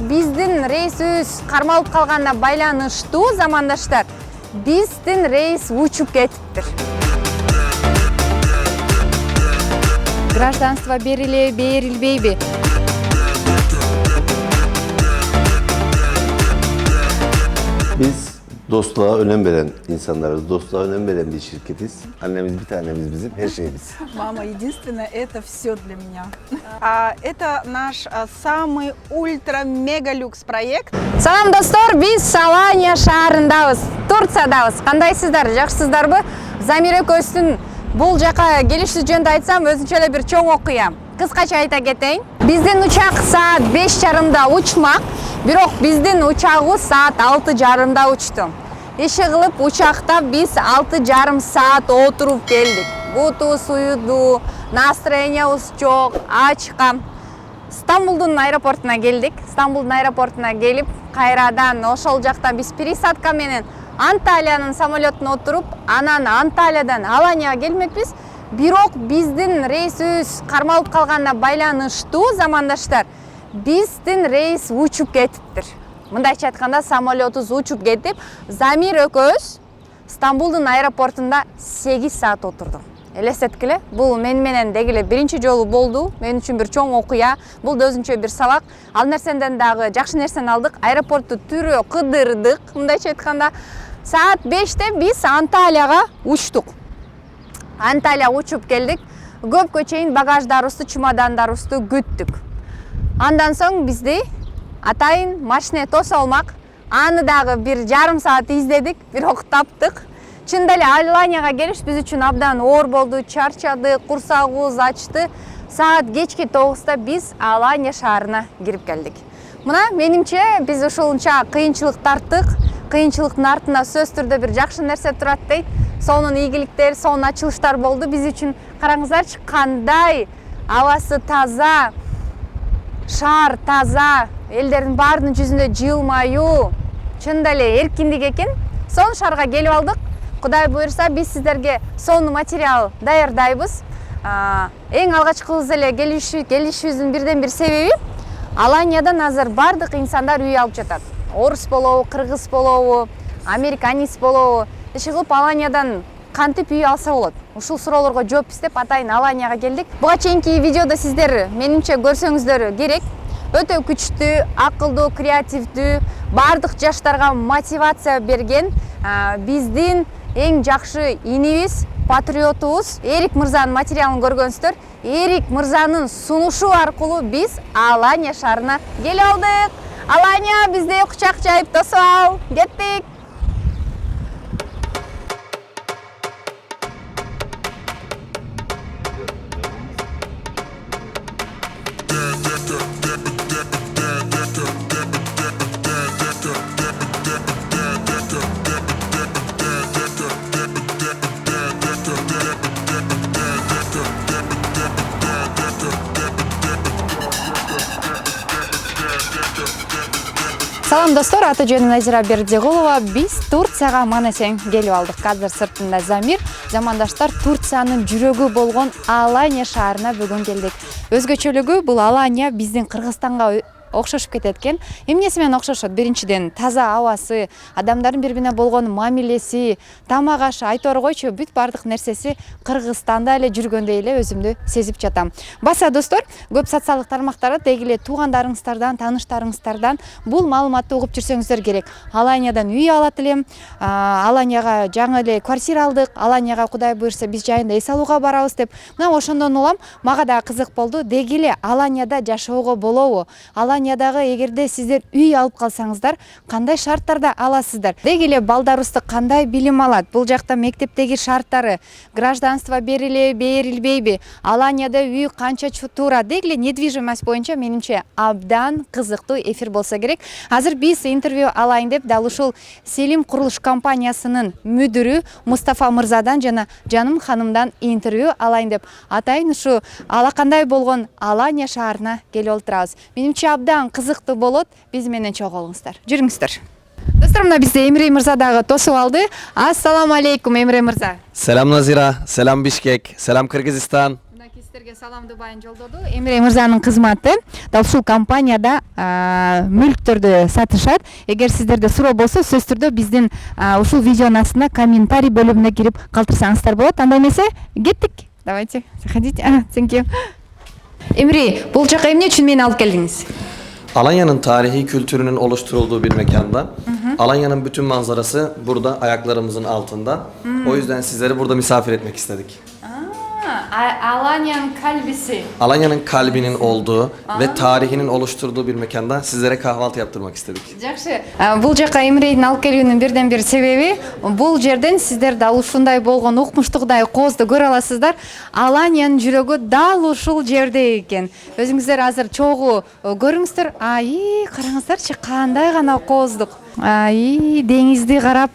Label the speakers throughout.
Speaker 1: Биздин рейсибиз кармалып калганына байланыштуу замандаштар, биздин рейс учуп кетиптир. Гражданство берилбейби?
Speaker 2: Biz dostluğa önem veren insanlarız. Dostluğa önem veren bir şirketiz. Annemiz bir tanemiz bizim, her şeyimiz.
Speaker 3: Мама единственная, это все для меня. Это наш самый ультра-мега-люкс проект.
Speaker 1: Салам достор, биз Алания шаарындабыз, Турциядабыз. Кандайсыздар, жакшысыздарбы? Замир экөөбүздүн бул жака келиши жөнүндө айтсам, өзүнчө эле бир чоң окуя. Кыскача айта кетейин. Биздин учак саат 5:30 учмак, бирок биздин учагыбыз саат 6:30 учту. Иши кылып учакта биз 6,5 саат отуруп келдик. Буту суюду, настроениябыз жок, ачка. Стамбулдун аэропортуна келдик. Стамбулдун аэропортуна келип, кайрадан ошол жактан биз пересадка менен Анталиянын самолетуна отуруп, анан Анталиядан Аланияга келмекпиз. Бирок биздин рейсибиз кармалып калганына байланыштуу замандаштар, биздин рейс учуп кетиптир. Мындайча айтканда самолетубуз учуп кетип, Замир экөөбүз Стамбулдун аэропортунда 8 саат отурдук. Элестеткиле, бул мен менен дегиле биринчи жолу болду. Мен үчүн бир чоң окуя. Бул да өзүнчө бир сабак. Ал нерсенден дагы жакшы нерсени алдык. Аэропортту түрө кыдырдык. Мындайча айтканда саат 5-те биз Анталияга учтук. Анталия учуп келдик. Көпкө чейин багаждарыбызды, чемодандарыбызды күттүк. Андан соң бизди атайын машине тосолмак. Аны дагы 1,5 саат издедик, бирок таптык. Чында эле Аланияга келиш биз үчүн абдан оор болду, чарчадык, курсагыбыз ачты. Саат кечки 9-та биз Алания шаарына кирип келдик. Мына менимче биз ушунча кыйынчылык тарттык. Кыйынчылыктын артында сөз түрдө бир жакшы нерсе турат дейт. Сонун ийгиликтер, сонун ачылыштар болду биз үчүн. Караңыздарчы, кандай абасы таза, шаар таза, элдердин баарынын жүзүндө жылмаюу, чында эле эркиндик экен. Сонун шаарга келип алдык. Кудай буйрса, биз сиздерге сонун материал даярдайбыз. Эң алгачкыбыз эле келишибиздин бирден бир себеби Аланиядан азыр бардык инсандар үй алып жатат. Орус болобу, кыргыз болобу, американец болобу. Иши кылып Аланиядан кантип үй алса болот? Ушул суроолорго жооп издеп атайын Аланияга келдик. Буга чейинки видеодо сиздер менимче көрсөңүздөр керек. Өтө күчтүү, акылдуу, креативдүү, бардык жаштарга мотивация берген биздин эң жакшы инибиз, патриотубуз Эрик мырзанын материалын көргөнсүздөр. Эрик мырзанын сунушу аркылуу биз Алания шаарына келип алдык. Алания, бизде кучак жайып тосуп ал. Кеттик. Салам достор, аты жөнүм Назира Бердигулова. Биз Турцияга манасең келип алдык. Азыр сыртында Замир. Замандаштар, Турциянын жүрөгү болгон Алания шаарына бүгүн келдик. Өзгөчөлүгү бул Алания биздин Кыргызстанга окшошуп кетет экен. Эмнеси менен окшошот? Биринчиден таза абасы, адамдардын бири-бирине болгон мамилеси, тамак ашы, айтор койчу, бүт бардык нерсеси Кыргызстанда эле жүргөндөй эле өзүмдү сезип жатам. Баса достор, көп социалдык тармактарда дегиле туугандарыңыздардан, тааныштарыңыздардан бул маалыматты угуп жүрсөңүздөр керек. Аланиядан үй алат элем, Аланияга жаңы эле квартира алдык, Аланияга Кудай буйрса биз жайында эс алууга барабыз деп. Мына ошондон улам мага да кызык болду. Дегиле Аланияда жашоого болобу? Аланиядагы эгерде сиздер үй алып калсаңыздар, кандай шарттарда аласыздар? Дегиле балдарыбызды кандай билим алат? Бул жакта мектептеги шарттары, гражданство берилбейби? Аланияда үй канча тура? Дегиле недвижимость боюнча менимче абдан кызыктуу эфир болсо керек. Азыр биз интервью алайын деп дал ушул Селим курулуш компаниясынын мүдүрү Мустафа мырзадан жана Жаным ханымдан интервью алайын деп атайын ушу алакандай болгон Алания шаарына келип отурабыз. Менимче абдан абдан кызыктуу болот. Биз менен чогуу болуңуздар. Жүрүңүздөр. Достор, мына бизде Эмре мырза дагы тосуп алды. Ассаламу алейкум, Эмре мырза.
Speaker 4: Selam Nazira, selam Bişkek, selam Kırgızistan.
Speaker 1: Мына сиздерге саламды байын жолдоду. Эмре мырзанын кызматы дал ушул компанияда мүлктөрдү сатышат. Эгер сиздерде суроо болсо, сөзсүз түрдө биздин ушул видеонун астына комментарий бөлүмүнө кирип калтырсаңыздар болот. Анда эмесе, кеттик. Давайте, заходите. Thank you. Эмре, бул жака эмне үчүн мени алып келдиңиз?
Speaker 4: Alanya'nın tarihi kültürünün oluşturulduğu bir mekanda. Alanya'nın bütün manzarası burada ayaklarımızın altında. O yüzden sizleri burada misafir etmek istedik.
Speaker 1: Alanya'nın kalbisi.
Speaker 4: Alanya'nın kalbinin olduğu ve tarihinin oluşturduğu bir mekanda sizlere kahvaltı yaptırmak istedik.
Speaker 1: Жакшы. Бул жака Эмредин алып келүүнүн бирден бир себеби, бул жерден сиздер дал ушундай болгон укмуштугдай коозду көрө аласыздар. Аланиянын жүрөгү дал ушул жерде экен. Өзүңүздөр азыр чогуу көрүңүздөр. Караңыздарчы, кандай гана кооздук. Деңизди карап,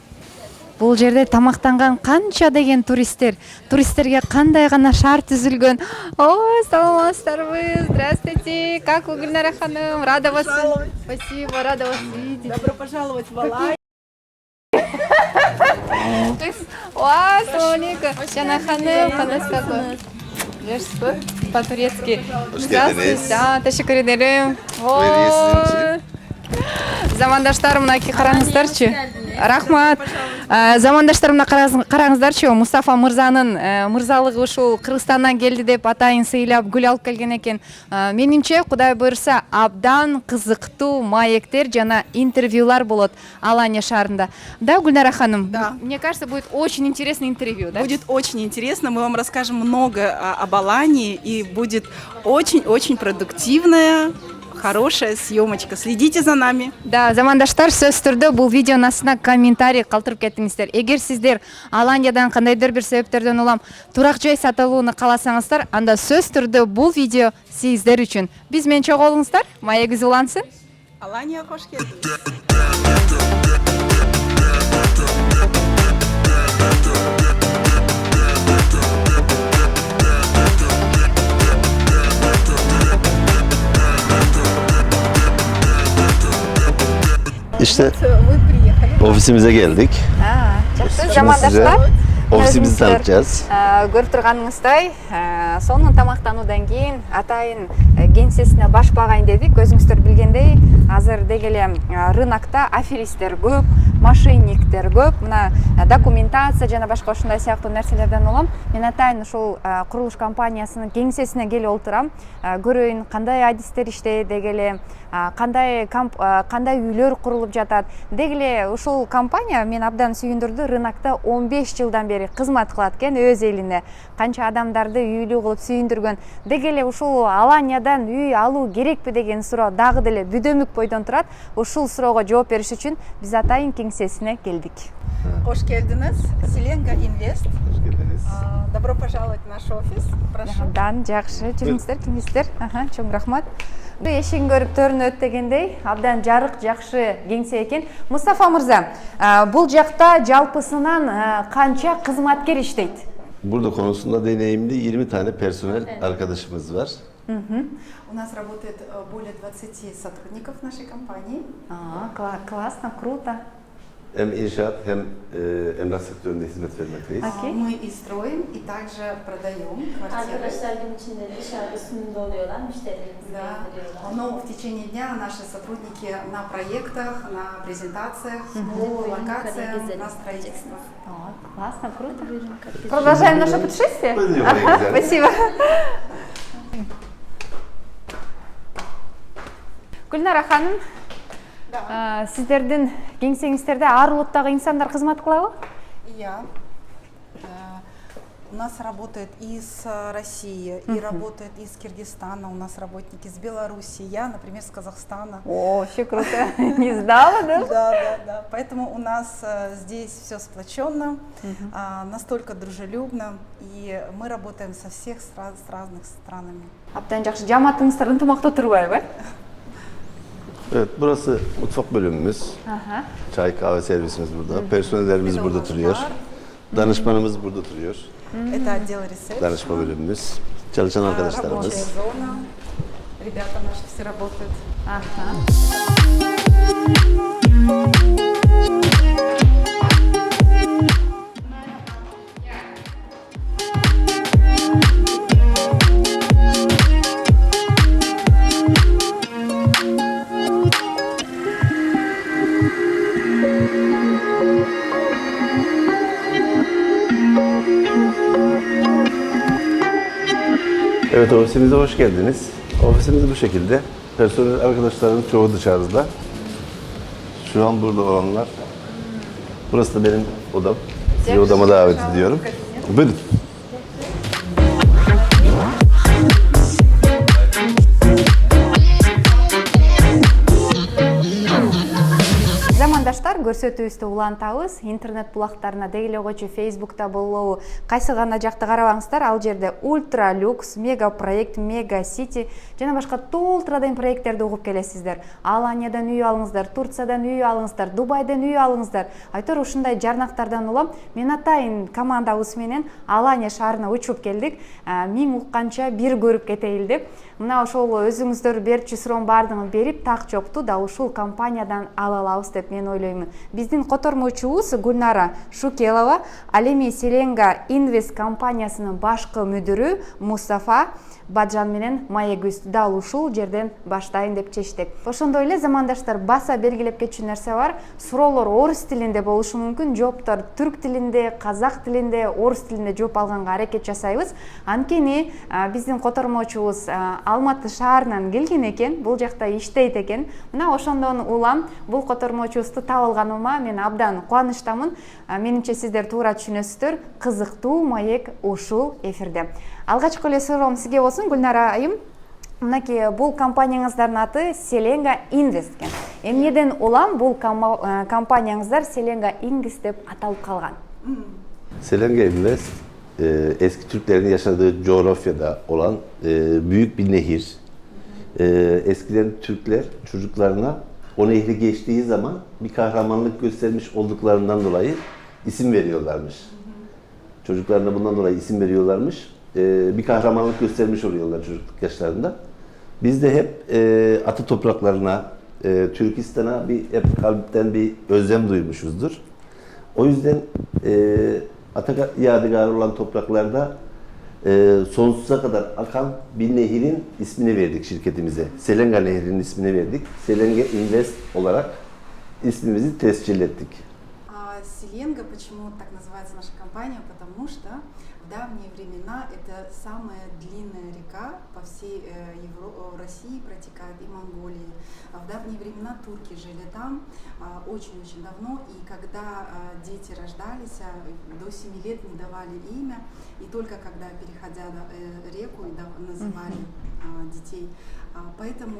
Speaker 1: бул жерде тамактанган канча деген туристтерге кандай гана шаар түзүлгөн. Саламатсыздарбы? Здравствуйте. Как вы, Гүлнара ханым? Рада вас. Спасибо, рада вас видеть.
Speaker 3: Добро пожаловать в Аланию.
Speaker 1: Assalamu alaikum. Жана ханым, кандайсыздар? Жүрсүзбү? По-турецки.
Speaker 2: Hoş geldiniz.
Speaker 1: Teşekkür ederim.
Speaker 2: Buyurun, sizin için.
Speaker 1: Замандаштарым, мынакей караңыздарчы. Рахмат. Замандаштарым, мына караңыздарчы. Мустафа мырзанын мырзалыгы ушул Кыргызстандан келди деп атайын сыйлап гүл алып келген экен. Менимче, Кудай буйрса, абдан кызыктуу маектер жана интервьюлар болот Алания шаарында. Да, Гүлнара ханым?
Speaker 3: Да.
Speaker 1: Мне кажется, будет очень интересный интервью, да?
Speaker 3: Будет очень интересно, мы вам расскажем много об Алании, и будет очень-очень продуктивная, хорошая съемочка. Следите за нами.
Speaker 1: Да, замандаштар, сөзсүз түрдө бул видеонун астына комментарий калтырып кетиңиздер. Эгер сиздер Аланиядан кандайдыр бир себептерден улам турак жай сатып алууну кааласаңыздар, анда сөзсүз түрдө бул видео сиздер үчүн. Биз менен чогуу болуңуздар. Маегиз улансын.
Speaker 3: Алания, хош келдиңиз.
Speaker 2: İşte ofisimize geldik.
Speaker 1: Жакшы,
Speaker 2: Şimdi
Speaker 1: замандаштар.
Speaker 2: size ofisimizi
Speaker 1: Өзүңүздөр,
Speaker 2: tanıtacağız.
Speaker 1: Көрүп турганыңыздай, сонун тамактануудан кийин атайын кеңсесине баш багайын дедик. Өзүңүздөр билгендей, азыр деги эле рынокто аферисттер көп, мошенниктер көп. Мына документация жана башка ушундай сыяктуу нерселерден улам. Мен атайын ушул курулуш компаниясынын кеңсесине келип отурам. Көрөйүн кандай адистер иштейт, деги эле кандай үйлөр курулуп жатат. Деги эле ушул компания мен абдан сүйүндүрдү. Рынокто 15 жылдан бери кызмат кылат экен өз элине. Канча адамдарды үйлүү кылып сүйүндүргөн. Деги эле ушул Аланиядан үй алуу керекпи деген суроо дагы деле бүдөмүк бойдон турат. Ушул суроого жооп бериш үчүн биз атайын кеңсесине келдик.
Speaker 3: Хош келдиңиз. Селенга Инвест.
Speaker 2: Hoş geldiniz.
Speaker 3: Добро пожаловать в наш офис. Прошу.
Speaker 1: Абдан жакшы, жүрүңүздөр, кеңестер. Чоң рахмат. Эшигин көрүп төрүнөт дегендей, абдан жарык, жакшы кеңсе экен. Мустафа мырза, бул жакта жалпысынан канча кызматкер иштейт?
Speaker 2: Burada konusunda deneyimli 20 tane personel arkadaşımız var.
Speaker 5: У нас работает более 20 сотрудников нашей компании.
Speaker 1: Классно, круто.
Speaker 2: Hem inşaat hem emlak sektöründe hizmet vermekteyiz.
Speaker 5: Мы и строим, и также продаем квартиры.
Speaker 6: Arkadaşlar gün içinde dışarıda sunumda oluyorlar, müşterilerimizi
Speaker 5: Да.
Speaker 6: gezdiriyorlar.
Speaker 5: Но в течение дня наши сотрудники на проектах, на презентациях, по локациям, на строительстве.
Speaker 1: Классно, круто. Продолжаем наше путешествие?
Speaker 2: Пойдем, поехали.
Speaker 1: Спасибо. Гүлнара ханым, сиздердин кеңсеңиздерде ар улуттагы инсандар кызмат кылабы?
Speaker 3: Я. У нас работает из России, и работает из Киргизстана, у нас работники из Беларуси, я, например, с Казахстана.
Speaker 1: О, вообще круто. Не знала, да?
Speaker 3: Да. Поэтому у нас здесь все сплоченно, настолько дружелюбно, и мы работаем со всех с разных странами.
Speaker 1: Абдан жакшы, жамаатыңыздар ынтымактуу турбайбы?
Speaker 2: Evet, burası mutfak bölümümüz. Çay kahve servisimiz burada. Personellerimiz burada duruyor. Danışmanımız burada duruyor.
Speaker 3: Это отдел ресепшн.
Speaker 2: Danışma bölümümüz. Çalışan arkadaşlarımız.
Speaker 3: Рабочая зона. ребята наши все работают.
Speaker 1: Аха.
Speaker 2: Evet, ofisimize hoş geldiniz. Ofisimiz bu şekilde. Personel arkadaşlarımın çoğu dışarıda. Şu an burada olanlar. Burası da benim odam. Sizi odama davet ediyorum. Buyurun.
Speaker 1: Замандаштар, көрсөтүүбүздү улантабыз. Интернет булактарына дегеле койчу, Facebook'та болобу, кайсы гана жакта карабаңыздар, ал жерде ультра люкс, мега проект, мега сити жана башка толтурадан проекттерди угуп келесиздер. Аланиядан үй алыңыздар, Турциядан үй алыңыздар, Дубайдан үй алыңыздар. Айтор ушундай жарнактардан улам мен атайын командабыз менен Алания шаарына учуп келдик. Миң укканча бир көрүп кетейин деп. Мына ошол өзүңүздөр берчү суроонун баардыгын берип, так жокту да ушул компаниядан ала алабыз деп мен ойлоймун. Биздин котормочубуз Гүлнара Шукелова, ал эми Селенга Инвест компаниясынын башкы мүдүрү Мустафа Баджан менен маегибизди дал ушул жерден баштайын деп чечтик. Ошондой эле замандаштар, баса белгилеп кетчү нерсе бар. Суроолор орус тилинде болушу мүмкүн, жооптор түрк тилинде, казак тилинде, орус тилинде жооп алганга аракет жасайбыз. Анткени биздин котормочубуз Алматы шаарынан келген экен, бул жакта иштейт экен. Мына ошондон улам бул котормочубузду таап алганыма мен абдан кубанычтамын. Менимче сиздер туура түшүнөсүздөр. Кызыктуу маек ушул эфирде. Алгачкы эле суроом сизге болсун, Гүлнара айым. Мынакей бул компанияңыздардын аты Селенга Инвест экен. Эмнеден улам бул компанияңыздар Селенга Инвест деп аталып калган?
Speaker 2: Selenge Invest, eski Türklerin yaşadığı coğrafyada olan büyük bir nehir. Eskiden Türkler çocuklarına o nehri geçtiği zaman bir kahramanlık göstermiş olduklarından dolayı isim veriyorlarmış. Çocuklarına bundan dolayı isim veriyorlarmış. Bir kahramanlık göstermiş oluyorlar çocukluk yaşlarında. Biz de hep atı topraklarına, Türkistan'a hep kalpten bir özlem duymuşuzdur. O yüzden ata yadigarı olan topraklarda sonsuza kadar akan bir nehrin ismini verdik şirketimize. Selenga Nehri'nin ismini verdik. Selenga Invest olarak ismimizi tescil ettik.
Speaker 5: Селенга, почему так называется наша компания? Потому что в давние времена это самая длинная река по всей России протекает и Монголии. В давние времена турки жили там очень-очень давно, и когда дети рождались, до 7 лет не давали имя, и только когда, переходя реку, называли детей. Поэтому,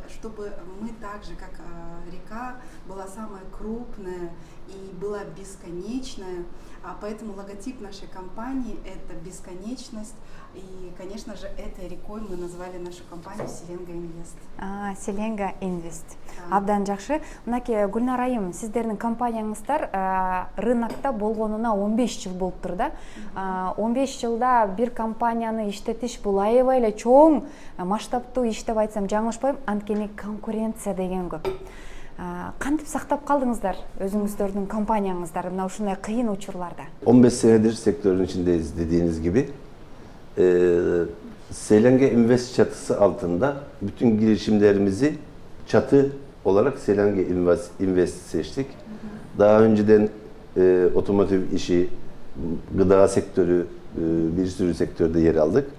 Speaker 5: чтобы мы так же, как река, была самая крупная и была бесконечная, поэтому логотип нашей компании – это бесконечность, и, конечно же, этой рекой мы назвали нашу компанию Селенга Инвест.
Speaker 1: Селенга Инвест. Абдан жакшы. Мынакей Гүлнара айым, сиздердин компанияңыздар рынокто болгонуна 15 жыл болуптур да. 15 жылда бир компанияны иштетиш бул аябай эле чоң масштабтуу иш деп айтсам жаңылышпайм, анткени конкуренция деген көп. Кантип сактап калдыңыздар өзүңүздөрдүн компанияңыздарды мына ушундай кыйын учурларда?
Speaker 2: 15 senedir sektörün içindeyiz dediğiniz gibi. Selenge Invest çatısı altında bütün girişimlerimizi çatı olarak Selenge Invest seçtik. Daha önceden otomotiv işi, gıda sektörü, bir sürü sektörde yer aldık.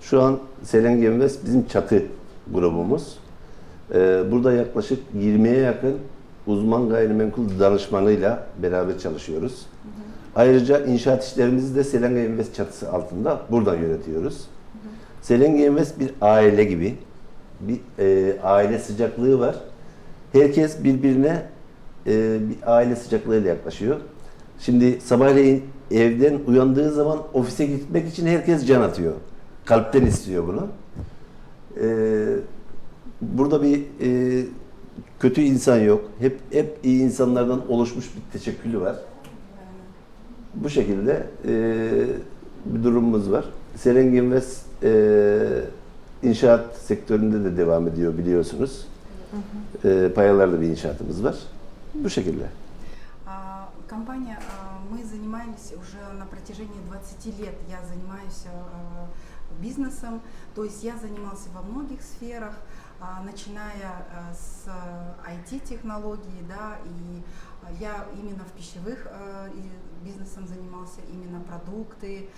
Speaker 2: Şu an Selenge Invest bizim çatı grubumuz. Burada yaklaşık 20'ye yakın uzman gayrimenkul danışmanıyla beraber çalışıyoruz. Ayrıca inşaat işlerimizi de Selenge Invest çatısı altında buradan yönetiyoruz. Selenge Invest bir aile gibi, bir aile sıcaklığı var. Herkes birbirine bir aile sıcaklığıyla yaklaşıyor. Şimdi sabahleyin evden uyandığı zaman ofise gitmek için herkes can atıyor. Kalpten istiyor bunu. Burada bir kötü insan yok. Hep iyi insanlardan oluşmuş bir teşekkülü var. Bu şekilde bir durumumuz var. Selenge Invest inşaat sektöründe de devam ediyor biliyorsunuz. Payalarla bir inşaatımız var. Bu şekilde.
Speaker 5: Компания, мы занимаемся уже на протяжении 20 лет, я занимаюсь бизнесом, то есть я занимался во многих сферах, начиная с IT-технологий, да, и я именно в пищевых бизнесом занимался, именно продукты,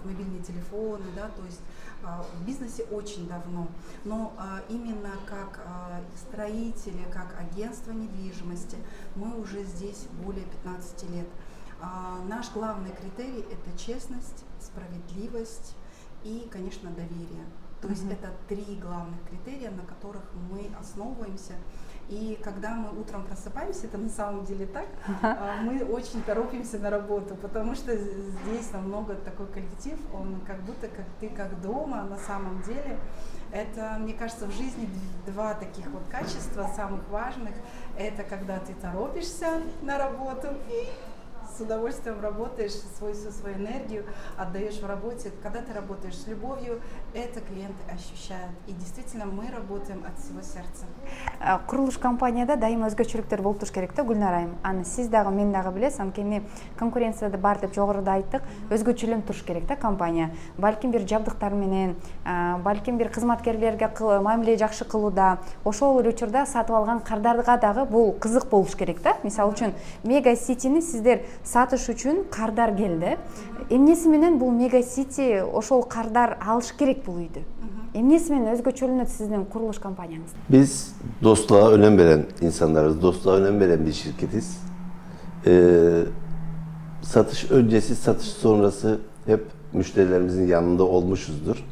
Speaker 5: мобильные телефоны, да, то есть в бизнесе очень давно, но именно как строители, как агентство недвижимости мы уже здесь более 15 лет. Наш главный критерий – это честность, справедливость и, конечно, доверие. То есть это 3 главных критерия, на которых мы основываемся. И когда мы утром просыпаемся, это на самом деле так, мы очень торопимся на работу, потому что здесь намного такой коллектив, он как будто как ты как дома, на самом деле. Это, мне кажется, в жизни 2 таких вот качества самых важных. Это когда ты торопишься на работу и с удовольствием работаешь, всю свою энергию отдаешь в работе. Когда ты работаешь с любовью, это клиенты ощущают. И действительно мы работаем от всего сердца.
Speaker 1: Курулуш компанияда дайым өзгөчөлүктөр болуп туруш керек да, Гүлнар айым. Аны сиз дагы, мен дагы билесиз, анткени конкуренцияда бар деп жогоруда айттык. Өзгөчөлөнүп туруш керек да компания. Балким бир жабдыктар менен, балким бир кызматкерлерге мамиле жакшы кылууда, ошол эле учурда сатып алган кардарга дагы бул кызык болуш керек да. Мисалы үчүн Мега Ситини сиздер сатыш үчүн кардар келди. Эмнеси менен бул Мега Сити ошол кардар алыш керек бул үйдү? Эмнеси менен өзгөчөлөнөт сиздин курулуш компанияңыз?
Speaker 2: Biz dostluğa önem veren insanlarız. Dostluğa önem veren bir şirketiz. Satış öncesi, satış sonrası hep müşterilerimizin yanında olmuşuzdur.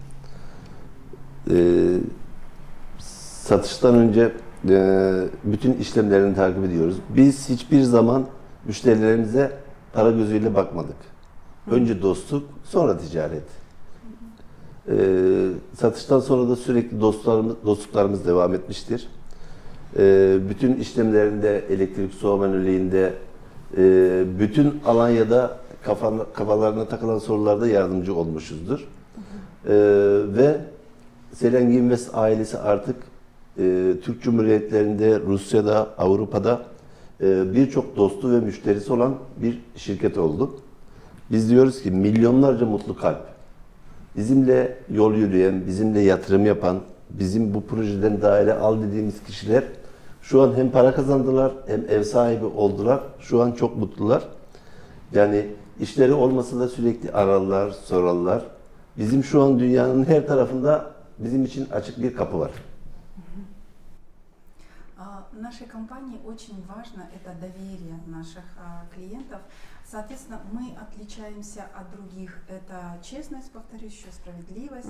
Speaker 2: Satıştan önce bütün işlemlerini takip ediyoruz. Biz hiçbir zaman müşterilerimize para gözüyle bakmadık. Önce dostluk, sonra ticaret. Satıştan sonra da sürekli dostluklarımız devam etmiştir. Bütün işlemlerinde, elektrik soğuma önlüğünde, bütün Alanya'da kafalarına takılan sorularda yardımcı olmuşuzdur. Ve Selengi Invest ailesi artık Türk Cumhuriyetlerinde, Rusya'da, Avrupa'da birçok dostu ve müşterisi olan bir şirket oldu. Biz diyoruz ki milyonlarca mutlu kalp, bizimle yol yürüyen, bizimle yatırım yapan, bizim bu projeden daire al dediğimiz kişiler şu an hem para kazandılar hem ev sahibi oldular. Şu an çok mutlular. Yani işleri olmasa da sürekli ararlar, sorarlar. Bizim şu an dünyanın her tarafında bizim için açık bir kapı var.
Speaker 5: Нашей компании очень важно это доверие наших клиентов. Соответственно, мы отличаемся от других. Это честность, повторюсь, еще справедливость.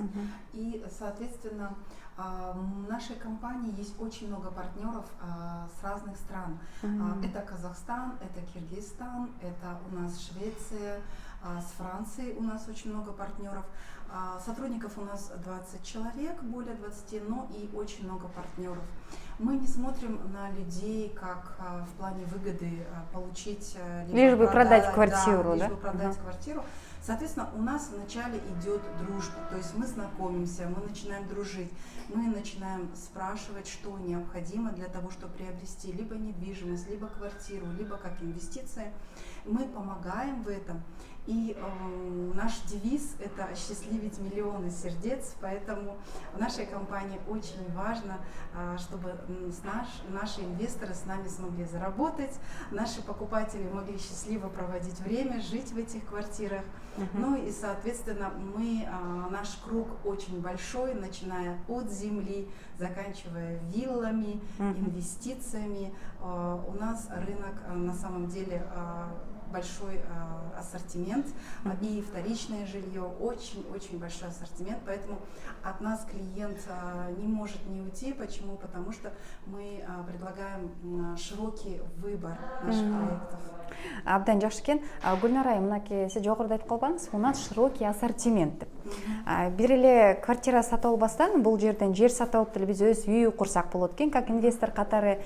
Speaker 5: И, соответственно, в нашей компании есть очень много партнеров с разных стран. Это Казахстан, это Киргизстан, это у нас Швеция, с Францией у нас очень много партнеров. Сотрудников у нас 20 человек, более 20, но и очень много партнеров. Мы не смотрим на людей как в плане выгоды получить
Speaker 1: лишь бы продать квартиру,
Speaker 5: лишь бы продать квартиру. Соответственно, у нас вначале идет дружба, то есть мы знакомимся, мы начинаем дружить, мы начинаем спрашивать, что необходимо для того, чтобы приобрести либо недвижимость, либо квартиру, либо как инвестиции. Мы помогаем в этом. И наш девиз – это осчастливить миллионы сердец, поэтому в нашей компании очень важно, чтобы наши инвесторы с нами смогли заработать, наши покупатели могли счастливо проводить время, жить в этих квартирах. Ну и, соответственно, наш круг очень большой, начиная от земли, заканчивая виллами, инвестициями. У нас рынок на самом деле большой ассортимент, и вторичное жилье, очень-очень большой ассортимент, поэтому от нас клиент не может не уйти. Почему? Потому что мы предлагаем широкий выбор наших проектов.
Speaker 1: Абдан жакшы экен. Гүлнар айым, мынакей сиз жогоруда айтып калбаңыз, у нас широкий ассортимент деп. Бир эле квартира сатып албастан бул жерден жер сатып алып деле биз өз үй курсак болот экен, как инвестор катары,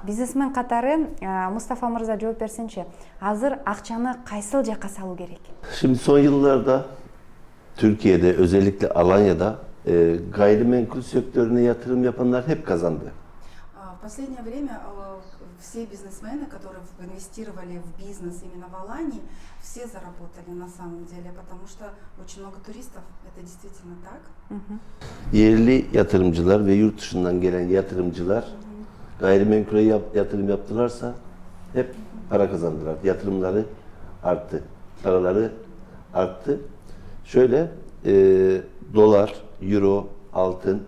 Speaker 1: бизнесмен катары. Мустафа мырза жооп берсинчи, азыр акчаны кайсыл жакка салуу керек?
Speaker 2: Şimdi son yıllarda Türkiye'de özellikle Alanya'da gayrimenkul sektörüne yatırım yapanlar hep kazandı.
Speaker 5: В последнее время все бизнесмены, которые инвестировали в бизнес именно в Алании, все заработали на самом деле, потому что очень много туристов, это действительно так.
Speaker 2: Yerli yatırımcılar ve yurt dışından gelen yatırımcılar gayrimenkule yatırım yaptılarsa hep para kazandılar. Yatırımları arttı, paraları arttı. Şöyle dolar, euro, altın,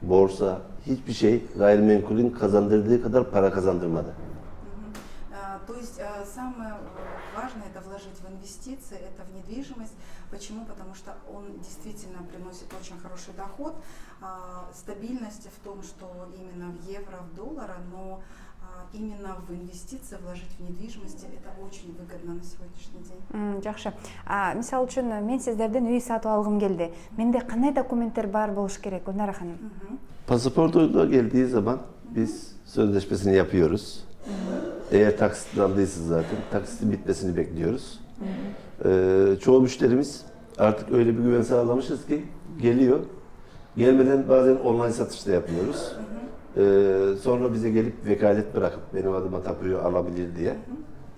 Speaker 2: borsa hiçbir şey gayrimenkulün kazandırdığı kadar para kazandırmadı.
Speaker 5: То есть самое важное это вложить в инвестиции, это в недвижимость. Почему? Потому что он действительно приносит очень хороший доход. Стабильность в том, что именно в евро, в доллара, но именно в инвестиции вложить в недвижимость это очень выгодно на сегодняшний день.
Speaker 1: Жакшы. Мисалы үчүн мен сиздерден үй сатып алгым келди. Менде кандай документтер бар болуш керек, Гүлнара ханым?
Speaker 2: Pasaportuyla geldiği zaman biz sözleşmesini yapıyoruz. Eğer taksit aldıysa zaten taksitin bitmesini bekliyoruz. Çoğu müşterimiz artık öyle bir güven sağlamışız ki geliyor. Gelmeden bazen online satış da yapıyoruz. Sonra bize gelip vekalet bırakıp benim adıma tapuyu alabilir diye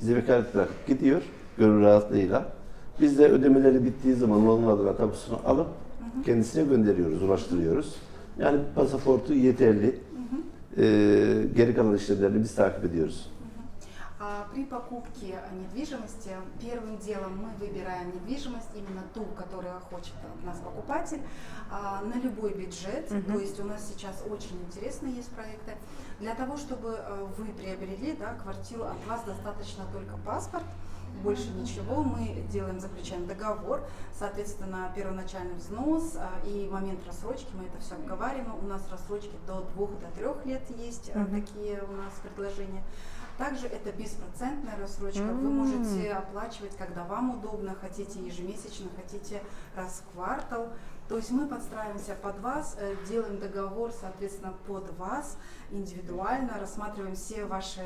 Speaker 2: bize vekalet bırakıp gidiyor gönül rahatlığıyla. Biz de ödemeleri bittiği zaman onun adına tapusunu alıp kendisine gönderiyoruz, ulaştırıyoruz. Yani pasaportu yeterli. Geri kalan işlemlerini biz takip ediyoruz.
Speaker 5: При покупке недвижимости первым делом мы выбираем недвижимость, именно ту, которую хочет наш покупатель, на любой бюджет. То есть у нас сейчас очень интересные есть проекты. Для того, чтобы вы приобрели квартиру, от вас достаточно только паспорт. Больше ничего, мы заключаем договор, соответственно, первоначальный взнос и момент рассрочки, мы это все обговариваем. У нас рассрочки до 2-3 лет есть, такие у нас предложения. Также это беспроцентная рассрочка, вы можете оплачивать, когда вам удобно, хотите ежемесячно, хотите раз в квартал. То есть мы подстраиваемся под вас, делаем договор, соответственно, под вас, индивидуально, рассматриваем все ваши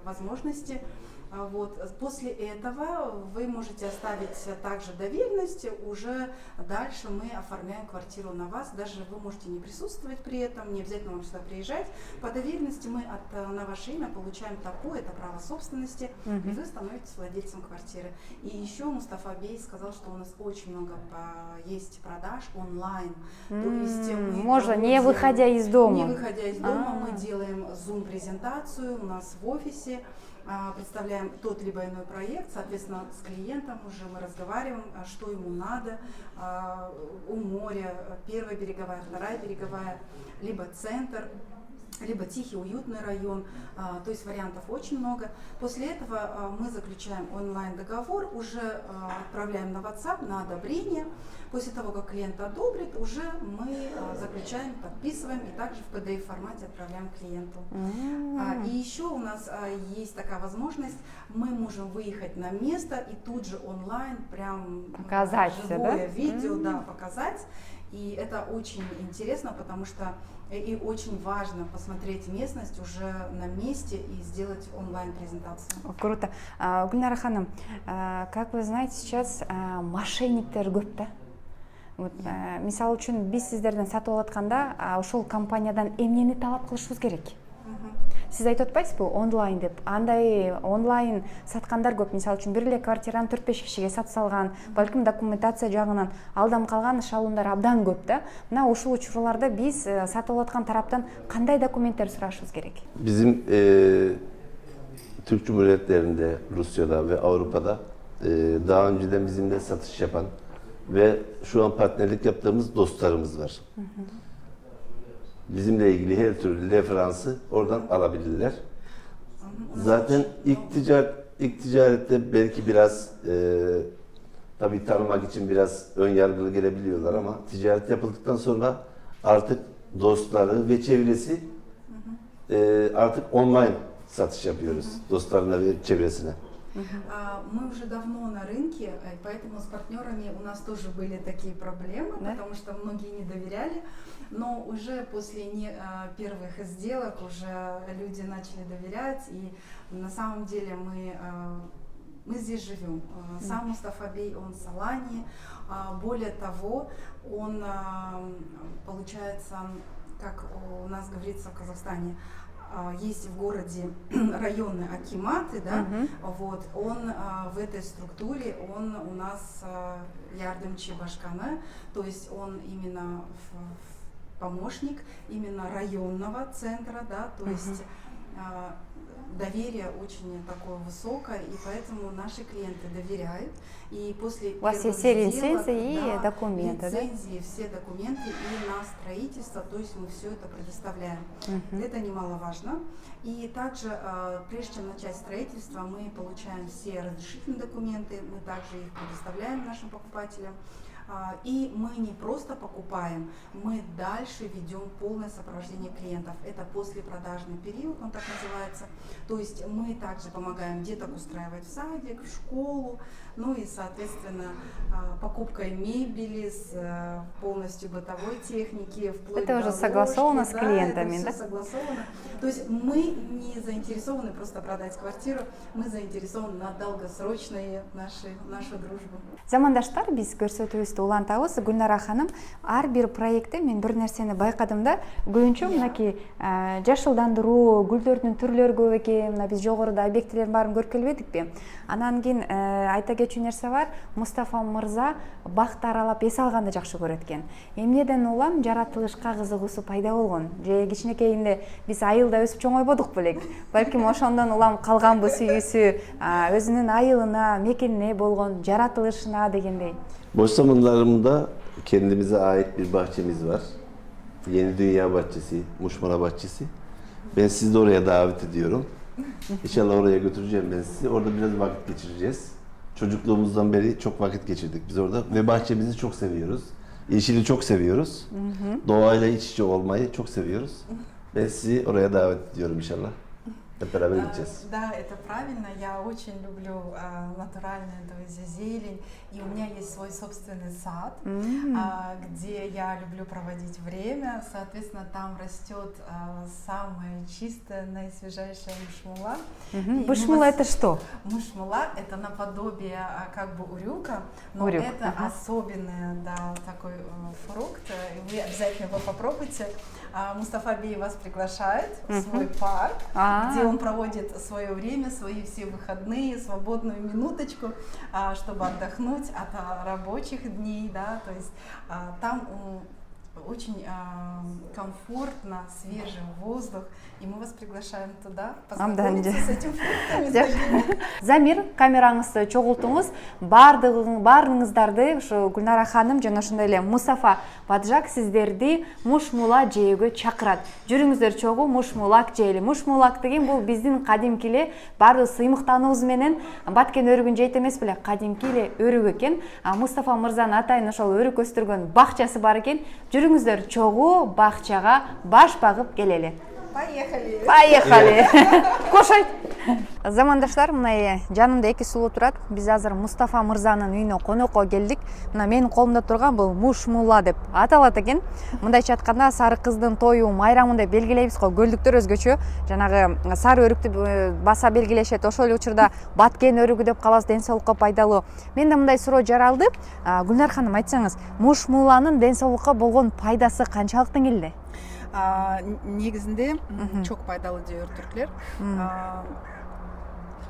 Speaker 5: возможности. Вот. После этого вы можете оставить также доверенность, уже дальше мы оформляем квартиру на вас, даже вы можете не присутствовать при этом, не обязательно вам сюда приезжать. По доверенности мы на ваше имя получаем ТАПУ, это право собственности, и вы становитесь владельцем квартиры. И еще Мустафа Бей сказал, что у нас очень много есть продаж онлайн. То есть мы
Speaker 1: можно, не выходя из дома.
Speaker 5: Не выходя из дома, мы делаем зум-презентацию у нас в офисе, представляем тот либо иной проект, соответственно, с клиентом уже мы разговариваем, что ему надо, у моря, первая береговая, вторая береговая, либо центр, либо тихий, уютный район, то есть вариантов очень много. После этого мы заключаем онлайн-договор, уже отправляем на WhatsApp на одобрение. После того, как клиент одобрит, уже мы заключаем, подписываем и также в PDF-формате отправляем клиенту. И еще у нас есть такая возможность, мы можем выехать на место и тут же онлайн прям
Speaker 1: показать
Speaker 5: живое видео показать. И это очень интересно, потому что и очень важно посмотреть местность уже на месте и сделать онлайн-презентацию.
Speaker 1: Круто. Гүлнара ханым, как вы знаете, сейчас мошенниктер көп да? Вот, мисалы үчүн биз сиздерден сатып алып атканда ошол компаниядан эмнени талап кылышыбыз керек? Сиз айтып атпайсызбы онлайн деп? Андай онлайн саткандар көп. Мисалы үчүн бир эле квартираны 4-5 кишиге сатып салган, балким документация жагынан алдам калган шалундар абдан көп да. Мына ушул учурларда биз сатып алып аткан тараптан кандай документтер сурашыбыз керек?
Speaker 2: Bizim Türk Cumhuriyetlerinde, Rusya'da ve Avrupa'da daha önceden bizimle satış yapan ve şu an partnerlik yaptığımız dostlarımız var. Bizimle ilgili her türlü referansı oradan alabilirler. Zaten ilk ticarette belki biraz tabii tanımak için biraz ön yargılı gelebiliyorlar ama ticaret yapıldıktan sonra artık dostları ve çevresi artık online satış yapıyoruz dostlarına ve çevresine.
Speaker 5: Мы уже давно на рынке, поэтому с партнерами у нас тоже были такие проблемы, потому что многие не доверяли. Но уже после первых сделок уже люди начали доверять, и на самом деле мы мы здесь живем. Сам Мустафа Бей, он с Алании. Более того, он, получается, как у нас говорится в Казахстане, есть в городе районные акиматы, да, вот, он в этой структуре, он у нас ярдемчи башкана, то есть он именно помощник именно районного центра, да, то есть доверие очень такое высокое, и поэтому наши клиенты доверяют. И после
Speaker 1: У вас есть все лицензии и документы, да?
Speaker 5: Лицензии, все документы и на строительство, то есть мы все это предоставляем. Это немаловажно. И также, прежде чем начать строительство, мы получаем все разрешительные документы, мы также их предоставляем нашим покупателям. И мы не просто покупаем, мы дальше ведем полное сопровождение клиентов. Это послепродажный период, он так называется. То есть мы также помогаем деток устраивать в садик, в школу, ну и, соответственно, покупкой мебели, с полностью бытовой техники, вплоть
Speaker 1: Это
Speaker 5: до
Speaker 1: уже согласовано
Speaker 5: ложки,
Speaker 1: с клиентами,
Speaker 5: это
Speaker 1: да?
Speaker 5: все согласовано. То есть мы не заинтересованы просто продать квартиру, мы заинтересованы на долгосрочную нашу дружбу.
Speaker 1: Замандаштар, биз көрсөтүүбүздү улантабыз. Гүлнара ханым, ар бир проектте мен бир нерсени байкадым да, көбүнчө мынакей жашылдандыруу, гүлдөрдүн түрлөрү көп экен. Мына биз жогоруда объектилердин баарын көрүп келбедикпи? Анан кийин айта кетчү нерсе бар. Мустафа мырза бакты аралап эс алганды жакшы көрөт экен. Эмнеден улам жаратылышка кызыгуусу пайда болгон? Же кичинекейинде биз айылда өсүп чоңойбодук белек? Балким ошондон улам калганбы сүйүүсү, өзүнүн айылына, мекенине болгон жаратылышына дегендей.
Speaker 2: Boş zamanlarımda kendimize ait bir bahçemiz var. Yeni Dünya Bahçesi, Muşmula Bahçesi. Ben sizi de oraya davet ediyorum. İnşallah oraya götüreceğim ben sizi. Orada biraz vakit geçireceğiz. Çocukluğumuzdan beri çok vakit geçirdik biz orada ve bahçemizi çok seviyoruz. Yeşili çok seviyoruz. Doğayla iç içe olmayı çok seviyoruz. Ben sizi oraya davet ediyorum inşallah. Hep beraber gideceğiz.
Speaker 5: Да, это правильно. Я очень люблю натуральную, то есть зелень. И у меня есть свой собственный сад, где я люблю проводить время. Соответственно, там растет самая чистая, наисвежайшая мушмула.
Speaker 1: Мушмула это что?
Speaker 5: Мушмула это наподобие как бы урюка, но
Speaker 1: Урюк,
Speaker 5: это особенный, да, такой фрукт. И вы обязательно его попробуйте. Мустафа Бей вас приглашает в свой парк, где он проводит свое время, свои все выходные, свободную минуточку, чтобы отдохнуть от рабочих дней, да, то есть там очень комфортно, свежий воздух, и мы вас приглашаем туда познакомиться с этим фруктом.
Speaker 1: Замир, камераңызды чогултуңуз. Баарыңыздарды ушу Гүлнара ханым жана ошондой эле Мустафа Баджак сиздерди мушмула жөөгө чакырат. Жүрүңүздөр чогуу мушмулак жейли. Мушмулак деген бул биздин кадимки эле баардык сыймыктануубуз менен баткен өрүгүн жейт эмес беле, кадимки эле өрүк экен. Мустафа мырзанын атайын ошол өрүк өстүргөн бакчасы бар экен. Жүрүңүздөр чогуу бакчага баш багып келели.
Speaker 5: Поехали!
Speaker 1: Поехали! Кошайт! Замандаштар, мына жанымда эки сулуу турат. Биз азыр Мустафа мырзанын үйүнө конокко келдик. Мына менин колумда турган бул мушмула деп аталат экен. Мындайча айтканда сары кыздын тою майрамын деп белгилейбиз го. Көлдүктөр өзгөчө жанагы сары өрүктү баса белгилешет. Ошол эле учурда баткен өрүгү деп калабыз, ден соолукка пайдалуу. Менде мындай суроо жаралды. Гүлнар ханым, айтсаңыз, мушмуланын ден соолукка болгон пайдасы канчалык деңгээлде?
Speaker 3: Негізінде çok пайдалы diyor Türkler.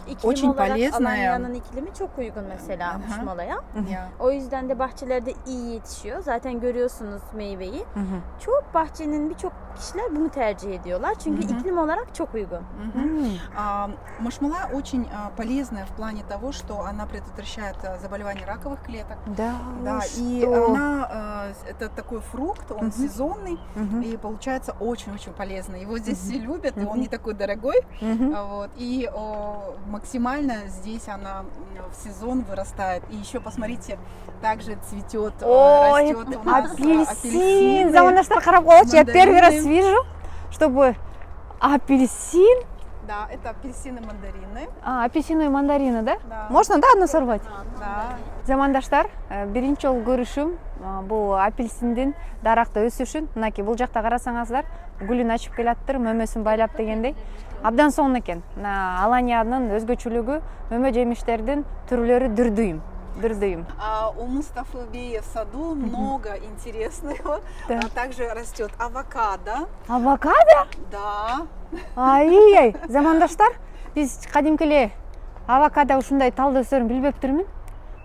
Speaker 6: İklim
Speaker 3: Очень
Speaker 6: olarak
Speaker 3: полезная.
Speaker 6: Alanya'nın iklimi çok uygun mesela
Speaker 3: Aha.
Speaker 6: muşmulaya.
Speaker 3: Ya.
Speaker 6: O yüzden de bahçelerde iyi yetişiyor. Zaten görüyorsunuz meyveyi. Çok bahçenin birçok kişiler bunu tercih ediyorlar. Çünkü iklim olarak çok uygun.
Speaker 3: Мушмула очень полезная в плане того, что она предотвращает заболевания раковых клеток.
Speaker 1: Да,
Speaker 3: Да, и она, это такой фрукт, он сезонный, и получается очень-очень полезный. Его здесь все любят, и он не такой дорогой, вот, и максимально здесь она в сезон вырастает. И еще посмотрите, также цветет,
Speaker 1: Ой,
Speaker 3: растет у нас
Speaker 1: апельсин!
Speaker 3: апельсины.
Speaker 1: Замандаштар, карап коелучу. Я первый раз
Speaker 3: мандарины.
Speaker 1: вижу, чтобы апельсин
Speaker 3: Да, это апельсины, мандарины.
Speaker 1: Апельсины и мандарины, да?
Speaker 3: Да.
Speaker 1: Можно, да, одну сорвать?
Speaker 3: Да.
Speaker 1: Замандаштар, биринчи жолу көрүшүм бул апельсиндин даракта өсүшүн. Мынакей бул жакта карасаңыздар, гүлүн ачып келаттыр, мөмөсүн байлап дегендей. Абдан сонун экен. Аланьянын өзгөчөлүгү мөмө жемиштердин түрлөрү дүрдүйүм.
Speaker 3: У Мустафы Бея в саду много интересного.
Speaker 1: Да.
Speaker 3: Также растет авокадо.
Speaker 1: Авокадо?
Speaker 3: Да.
Speaker 1: Ай, замандаштар, биз кадимки эле авокадо ушундай талда өсөрүн билбептирмин.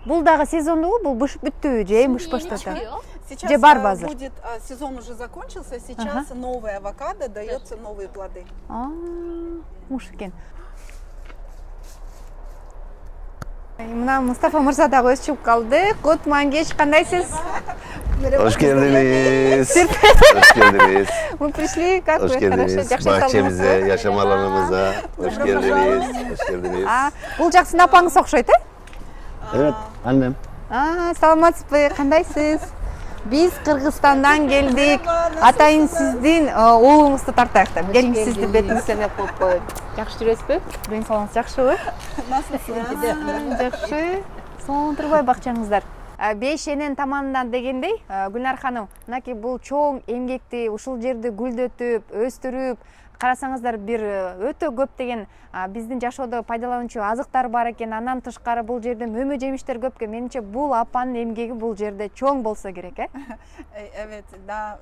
Speaker 1: Бул дагы сезондугу, бул бышып бүттүбү же эми бышып баштады?
Speaker 3: Сейчас
Speaker 1: Где бар базар?
Speaker 3: будет, сезон уже закончился, сейчас новый авокадо дается новые плоды.
Speaker 1: Муш экен. Мына Мустафа мырза дагы өсүп калды. Кутман кеч, кандайсыз?
Speaker 2: Hoş geldiniz. Hoş geldiniz.
Speaker 1: Мы пришли, как
Speaker 2: Hoş
Speaker 1: вы? Хорошо,
Speaker 2: geldiniz.
Speaker 1: жакшы
Speaker 2: Bahçemize,
Speaker 1: саламатсызбы?
Speaker 2: yaşam alanımıza. Hoş geldiniz. Hoş geldiniz.
Speaker 1: Бул жаксынын апаңыз окшойт, э?
Speaker 2: Evet, annem.
Speaker 1: Саламатсызбы, кандайсыз? Биз Кыргызстандан келдик. Атайын сиздин уулуңузду тартайык да. Келиң сизди бетиңизден деп коюп коет. Жакшы жүрөсүзбү? Ден соолугуңуз жакшыбы? Жакшы. Сонтурбай бакчаңыздар. Бейшенен таманынан дегендей, Гүлнар ханым, мынакей бул чоң эмгекти ушул жерди гүлдөтүп, өстүрүп, карасаңыздар бир өтө көптөгөн биздин жашоодо пайдалануучу азыктар бар экен. Андан тышкары бул жерде мөмө жемиштер көп экен. Менимче бул апанын эмгеги бул жерде чоң болсо керек, э?
Speaker 3: Evet, da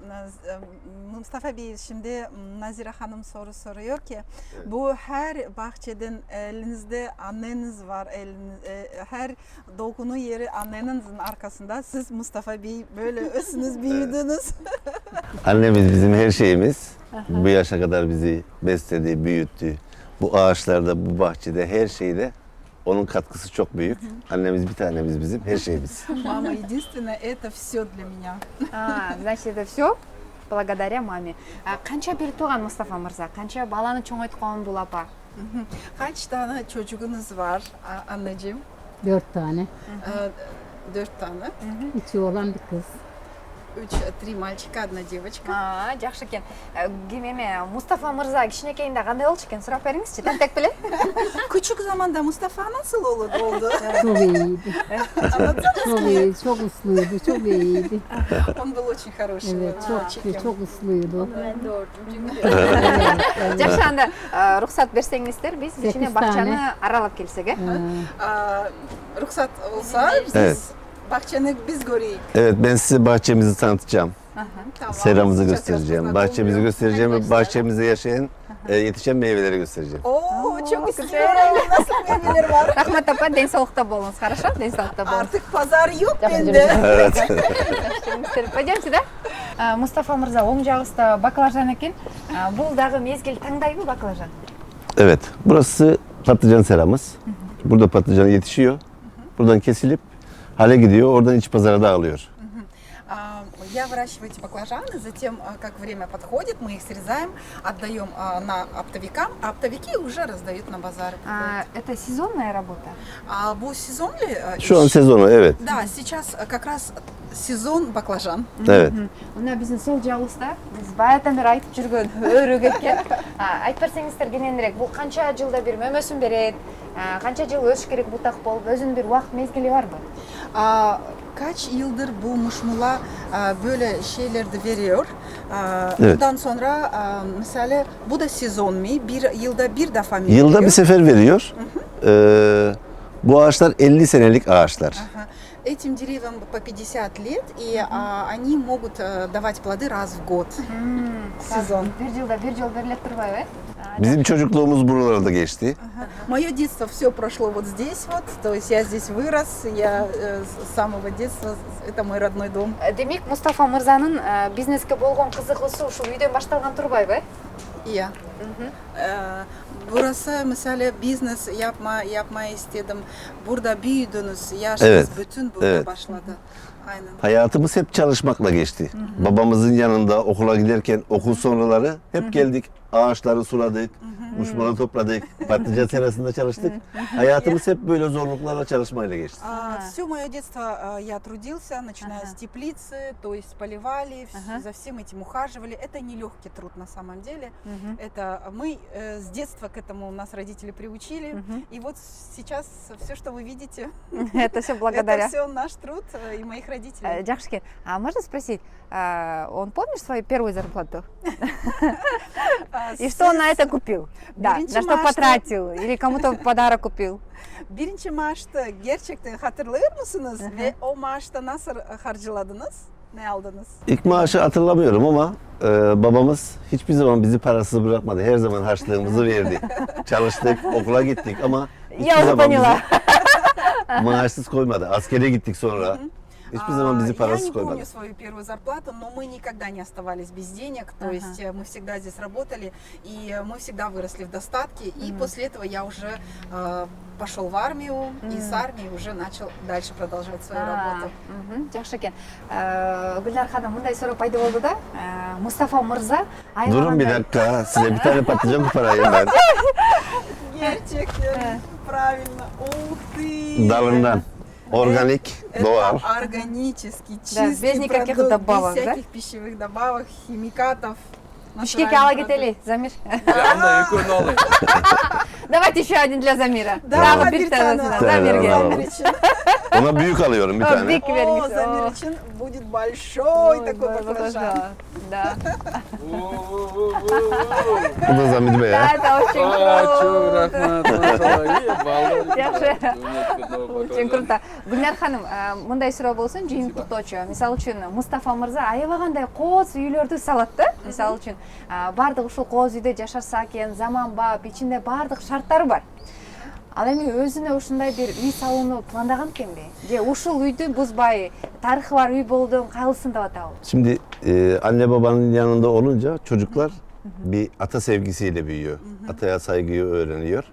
Speaker 3: Mustafa Bey şimdi Nazire Hanım soru soruyor ki bu her bahçeden elinizde anneniz var, her dokunu yeri annenizin arkasında. Siz Mustafa Bey böyle özünüz büyüdünüz.
Speaker 2: Annemiz bizim her şeyimiz. Bu yaşa kadar bizi besledi, büyüttü. Bu ağaçlarda, bu bahçede, her şeyde onun katkısı çok büyük. Annemiz bir tanemiz bizim, her şeyimiz.
Speaker 3: Мама единственное, это все для меня.
Speaker 1: Значит, это все благодаря маме. Канча бир тууган Мустафа мырза? Канча баланы чоңойткон бул апа?
Speaker 3: Kaç tane çocuğunuz var anneciğim?
Speaker 7: 4 tane.
Speaker 3: 4 tane.
Speaker 7: 2 oğlan bir kız.
Speaker 3: 3-3 мальчика, одна девочка.
Speaker 1: Жакшы экен. Эме Мустафа мырза кичинекейинде кандай болчу экен? Сурап бериңизчи, тентек беле?
Speaker 3: Küçük zamanda Mustafa nasıl oldu?
Speaker 7: Çok iyiydi. Çok iyi, çok usluydu, çok iyiydi.
Speaker 3: Он был очень хороший.
Speaker 7: Evet, çok usluydu.
Speaker 6: Ben de ordum çünkü.
Speaker 1: Жакшы, анда рухсат берсеңиздер, биз кичине
Speaker 7: 8
Speaker 1: бакчаны
Speaker 7: tane.
Speaker 1: аралап келсек, э?
Speaker 3: Ruhsat olsa biz bahçeni biz göreyim.
Speaker 2: Evet, ben size bahçemizi tanıtacağım.
Speaker 3: Tamam.
Speaker 2: Seramızı
Speaker 3: Çok
Speaker 2: göstereceğim,
Speaker 3: çok
Speaker 2: bahçemizi
Speaker 3: oluyor.
Speaker 2: göstereceğim ve bahçemizde yaşayan, yetişen meyveleri göstereceğim.
Speaker 3: Oo, çok istiyorum. Nasıl meyveler var?
Speaker 1: Рахмат апа, ден соолукта болуңуз, хорошо? Ден соолукта болуңуз.
Speaker 3: Artık pazar yok
Speaker 1: Жакшы,
Speaker 3: bende.
Speaker 1: Пойдемте, да? Мустафа мырза, оң жагыбызда баклажан экен. Бул дагы мезгил таңдайбы баклажан?
Speaker 2: Evet, burası patlıcan seramız. Burada patlıcan yetişiyor. Buradan kesilip hale gidiyor, oradan iç pazara dağılıyor.
Speaker 3: Я выращиваю эти баклажаны, затем, как время подходит, мы их срезаем, отдаем на оптовикам, а оптовики уже раздают на базар.
Speaker 1: Это сезонная работа?
Speaker 3: Bu сезон ли?
Speaker 2: Şu an sezonu, evet.
Speaker 3: Да, сейчас как раз сезон баклажан.
Speaker 2: Evet.
Speaker 1: Мына биздин сол жагыбызда биз баягыдан бери айтып жүргөн өрүк экен. Айтып берсеңиздер кененирээк, бул канча жылда бир мөмөсүн берет? Канча жыл өсүш керек бутак болуп, өзүнүн бир убакыт мезгили барбы?
Speaker 3: Kaç yıldır bu muşmula böyle şeyler de veriyor.
Speaker 2: Evet.
Speaker 3: Ondan sonra mesela bu da sezon mu? Bir yılda bir defa mı
Speaker 2: Yılda
Speaker 3: veriyor?
Speaker 2: bir sefer veriyor. Bu ağaçlar 50 senelik ağaçlar.
Speaker 3: Ага. Этим деревьям по 50 лет, и они могут давать плоды раз в год. Сезон.
Speaker 1: Бир жылда бир жол берилет турбайбы, э?
Speaker 2: Bizim çocukluğumuz buralarda geçti.
Speaker 3: Мое детство все прошло вот здесь вот, то есть я здесь вырос, я с самого детства, это мой родной дом.
Speaker 1: Демек, Мустафа мырзанын бизнеске болгон кызыгуусу ушул үйдөн башталган турбайбы, э?
Speaker 3: İyi. Burası mesela business yapmayı istedim. Burada büyüdünüz, yaşınız
Speaker 2: Evet,
Speaker 3: bütün burada
Speaker 2: evet.
Speaker 3: başladı. Aynen.
Speaker 2: Hayatımız hep çalışmakla geçti. Babamızın yanında okula giderken okul sonraları hep geldik. Ağaçları suladık, Kuşburnu topladık, patlıcan serasında çalıştık. Hayatımız hep böyle zorluklarla çalışmayla geçti.
Speaker 3: Все мое детство я трудился, начиная с теплицы, то есть поливали, за всем этим ухаживали. Это нелегкий труд на самом деле. Это мы с детства к этому нас родители приучили. И вот сейчас все, что вы видите,
Speaker 1: Это все благодаря.
Speaker 3: это все наш труд и моих родителей.
Speaker 1: Джахшке, а можно спросить, он помнишь свою первую зарплату? И что он на это купил? Да,
Speaker 3: Birinci
Speaker 1: на что
Speaker 3: maaşta-
Speaker 1: потратил? Или кому-то подарок купил?
Speaker 3: Birinci maaşta gerçekten hatırlıyor musunuz? Ve o maaşta nasıl harcadınız? Ne aldınız?
Speaker 2: İlk maaşı hatırlamıyorum ama babamız hiçbir zaman bizi parasız bırakmadı. Her zaman harçlığımızı verdi. Çalıştık, okula gittik ama hiçbir
Speaker 1: Я уже
Speaker 2: zaman
Speaker 1: поняла.
Speaker 2: bizi maaşsız koymadı. Askere gittik sonra. Hiçbir zaman bizi
Speaker 3: Я
Speaker 2: parasız
Speaker 3: не
Speaker 2: koymadı.
Speaker 3: помню свою первую зарплату, но мы никогда не оставались без денег. То есть мы всегда здесь работали, и мы всегда выросли в достатке. И после этого я уже пошел в армию, и с армии уже начал дальше продолжать свою работу.
Speaker 1: Жақсы екен. Гүлнар ханым, мындай суроо пайда болду да. Мустафа мырза
Speaker 2: Durun bir dakika. Size bir tane patlıcan koparayım ben.
Speaker 3: Gerçekten правильно. Ух ты!
Speaker 2: Dalından. Organik,
Speaker 3: Это
Speaker 2: doğal.
Speaker 3: органический,
Speaker 1: Да,
Speaker 3: чистый
Speaker 1: без никаких
Speaker 3: продукт,
Speaker 1: добавок,
Speaker 3: без
Speaker 1: да?
Speaker 3: всяких пищевых добавок, химикатов.
Speaker 1: Бишкекке
Speaker 3: натуральный
Speaker 1: ала
Speaker 3: продукт.
Speaker 1: кетели, Замир.
Speaker 4: Yanında yükünü alayım.
Speaker 1: Давайте еще один для Замира.
Speaker 3: Да,
Speaker 1: bir
Speaker 3: bir tane.
Speaker 1: tanesini
Speaker 2: Tamam,
Speaker 1: Замирге.
Speaker 2: tamam.
Speaker 3: Замир için.
Speaker 2: Ona büyük alıyorum bir tane.
Speaker 1: Бик
Speaker 3: О,
Speaker 1: вермикс.
Speaker 3: Замир için будет большой такой баклажан.
Speaker 1: Да.
Speaker 2: Bu da Zamir Bey.
Speaker 1: Да, это очень
Speaker 8: Çok
Speaker 1: круто.
Speaker 8: rahmat. Maşallah. İyi, bağlı.
Speaker 1: Жақсы. Очень круто. Гүлнар ханым, мындай суроо болсун, жыйынтыктоочу. Мисалы үчүн Мустафа мырза аябагандай кооз үйлөрдү салат да. Мисалы үчүн баардык ушул кооз үйдө жашарса экен, заманбап, ичинде баардык шарттары бар. Ал эми өзүнө ушундай бир үй салууну пландаган экенби? Же ушул үйдү бузбай, тарыхы бар үй болдум, кайгысын деп атабы?
Speaker 2: Şimdi anne babanın yanında olunca çocuklar bir ata sevgisiyle büyüyor. Ataya saygıyı öğreniyor.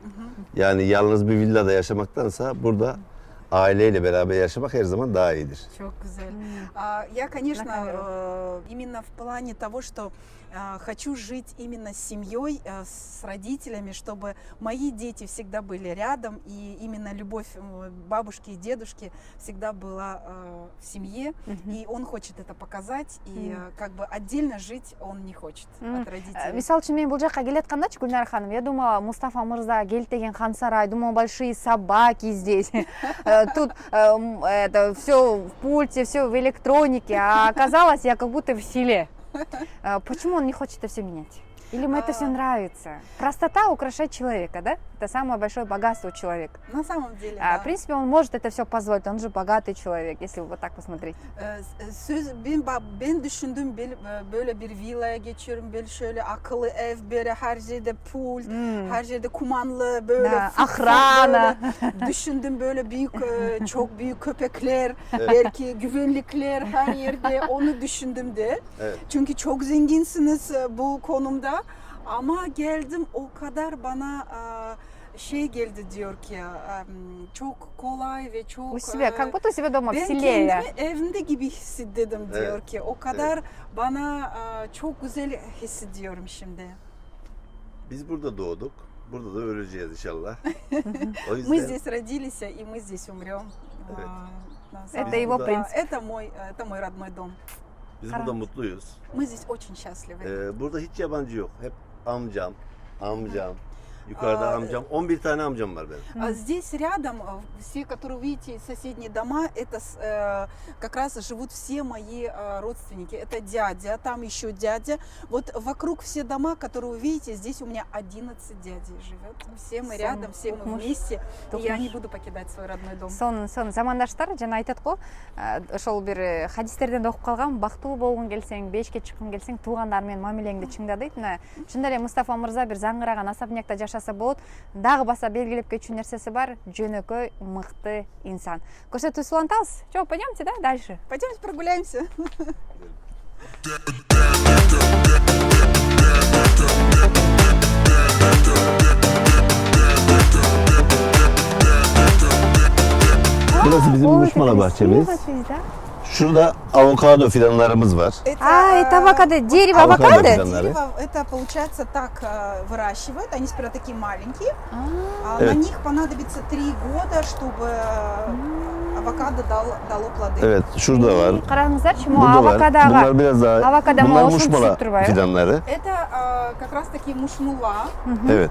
Speaker 2: Yani yalnız bir villada yaşamaktansa burada aileyle beraber yaşamak her zaman daha iyidir.
Speaker 3: Çok güzel. Я, конечно, именно в плане того, что хочу жить именно с семьей, с родителями, чтобы мои дети всегда были рядом, и именно любовь бабушки и дедушки всегда была в семье, и он хочет это показать, и как бы отдельно жить он не хочет от родителей.
Speaker 1: Мисалы үчүн мен бул жака келаткандачы, Гүлнар ханым, я думала, Мустафа мырза келет деген хан сарай, думала, большие собаки здесь. Тут это все в пульте, все в электронике, а оказалось, я как будто в селе. Почему он не хочет это все менять? Или ему это все нравится? Простота украшает человека, да? Это самое большое богатство у человека.
Speaker 3: На самом деле,
Speaker 1: В
Speaker 3: да.
Speaker 1: принципе, он может это все позволить, он же богатый человек, если вот так посмотреть.
Speaker 3: Ben düşündüm böyle bir villaya geçiyorum, böyle şöyle akıllı ev, böyle her yerde pult, her yerde kumandalı, böyle
Speaker 1: Da,
Speaker 3: fut-
Speaker 1: ahrana.
Speaker 3: böyle. Düşündüm böyle büyük, çok büyük köpekler, belki güvenlikler her yerde, onu düşündüm de.
Speaker 2: Evet.
Speaker 3: Çünkü çok zenginsiniz bu konumda, ama geldim o kadar bana şey geldi diyor ki çok kolay ve çok
Speaker 1: У себя, как будто у себя дома, в
Speaker 3: ben
Speaker 1: селе я.
Speaker 3: kendimi evimde gibi hissediyorum diyor ki. O kadar bana çok güzel hissediyorum şimdi.
Speaker 2: Biz burada doğduk. Burada da öleceğiz inşallah. O
Speaker 3: Мы
Speaker 2: yüzden
Speaker 3: здесь родились, и мы здесь умрем.
Speaker 2: Evet.
Speaker 3: На
Speaker 1: Это
Speaker 3: самом
Speaker 1: его
Speaker 3: деле.
Speaker 1: принцип.
Speaker 3: Это mой родной дом.
Speaker 2: biz burada mutluyuz.
Speaker 3: Мы здесь очень счастливы.
Speaker 2: Burada hiç yabancı yok. Hep amcam, yukarıda
Speaker 3: Aa,
Speaker 2: amcam. 11 tane amcam var benim.
Speaker 3: Здесь рядом, все, которые видите, соседние дома, это как раз живут все мои родственники. Это дядя, там еще дядя. Вот вокруг все дома, которые вы видите, здесь у меня 11 дядей живет. Все мы рядом, все мы вместе. И я не буду покидать свой родной дом.
Speaker 1: Сонун замандаштар жана айтат го, ошол бир хадистерден да окуп калгам, бактылуу болгуң келсең, бешке чыккың келсең, туугандар менен мамилеңди чыңда дейт. Мына чынында эле Мустафа мырза бир заңгыраган особнякта жашаса болот. Дагы баса белгилеп кетчү нерсеси бар, жөнөкөй, мыкты инсан. Көрсөтүү сулантабыз. Чо, пойдемте, да, дальше.
Speaker 3: Пойдемте прогуляемся.
Speaker 2: Burası bizim muşmala bahçemiz. Şurada avokado fidanlarımız var.
Speaker 1: это авокадо, дерево
Speaker 2: Авокадо
Speaker 1: авокадо?
Speaker 2: фидан.
Speaker 3: Дерево, это получается так выращивают, они сперва такие маленькие, на
Speaker 2: Evet.
Speaker 3: них понадобится 3 года, чтобы авокадо дало плоды.
Speaker 2: Evet, şurada var.
Speaker 1: Қараңыздаршы, мо
Speaker 2: Burada var.
Speaker 1: авокадоға.
Speaker 2: Bunlar biraz daha,
Speaker 1: Avokado
Speaker 2: bunlar
Speaker 1: olsun
Speaker 2: muşmula
Speaker 1: түсіп тұрбай.
Speaker 2: fidanları.
Speaker 3: Это как раз таки мушмула.
Speaker 2: Evet.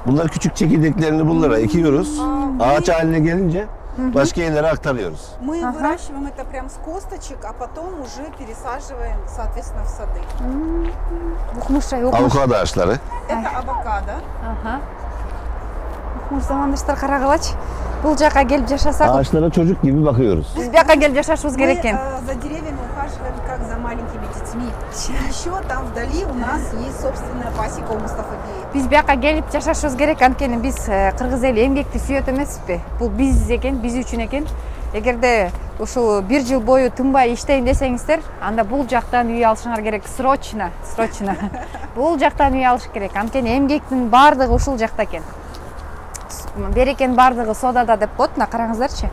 Speaker 2: Bunlar küçük çekirdeklerini bunlara ekiyoruz. Ağaç haline gelince başka yerlere aktarıyoruz.
Speaker 3: Мы выращиваем это прям с косточек, а потом уже пересаживаем, соответственно, в сады.
Speaker 1: Оқымышай, оқымыш.
Speaker 2: Avokado ağaçları.
Speaker 3: Это авокадо.
Speaker 1: Оқымыш замандаштар қарағылач. Бұл жаққа келіп жашасақ,
Speaker 2: Ağaçlara çocuk gibi bakıyoruz.
Speaker 1: біз бұл жаққа келіп жашашымыз
Speaker 3: Мы
Speaker 1: керек екен.
Speaker 3: за деревьями ухаживаем как за маленькими детьми. И еще там вдали у нас есть собственная пасека у Мустафа-биев.
Speaker 1: Біз бұл жаққа келіп жашашымыз керек, анткени біз қырғыз елі эмгекти сүйөт эмеспи. Бул биз экен, биз үчүн экен. Эгерде ушул 1 жыл бою тынбай иштейм десеңиздер, анда бул жактан үй алышыңар керек. Срочно. Бул жактан үй алыш керек. Анткени эмгектин баардыгы ушул жакта экен. Берекенин баардыгы содада деп коет, мына караңыздарчы.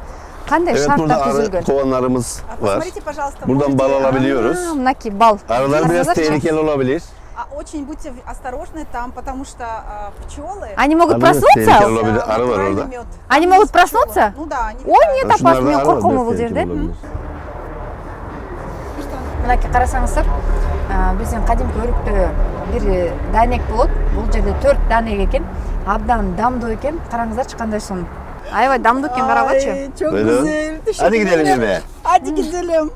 Speaker 1: Кандай
Speaker 2: Evet,
Speaker 1: шартта
Speaker 2: burada arı
Speaker 1: түзүлгөн.
Speaker 2: kovanlarımız var.
Speaker 3: Посмотрите, пожалуйста,
Speaker 2: Buradan
Speaker 3: можете,
Speaker 2: bal alabiliyoruz.
Speaker 1: Мынаки бал.
Speaker 2: Arılar biraz tehlikeli olabilir.
Speaker 3: Очень будьте осторожны там, потому что пчелы
Speaker 1: Они могут
Speaker 2: Arı biraz tehlikeli
Speaker 1: проснуться?
Speaker 2: olabilir. Arı var orada.
Speaker 3: мед.
Speaker 1: Они могут проснуться?
Speaker 3: Ну да, они
Speaker 1: Ой, нет,
Speaker 2: Şunlarda
Speaker 1: опасно, мен
Speaker 2: arı var,
Speaker 1: корком
Speaker 2: biraz
Speaker 1: бул
Speaker 2: tehlikeli
Speaker 1: жерде.
Speaker 2: olabilir.
Speaker 1: Мынакей карасаңыздар, биздин кадимки өрүктө бир данек болот. Бул жерде 4 данек экен. Абдан дамдуу экен. Караңыздарчы кандай сонун. Аябай дамдуу экен, карагычы.
Speaker 3: Çok
Speaker 2: Buyurun.
Speaker 3: güzel.
Speaker 2: Hadi gidelim yemeğe.
Speaker 3: Hadi gidelim.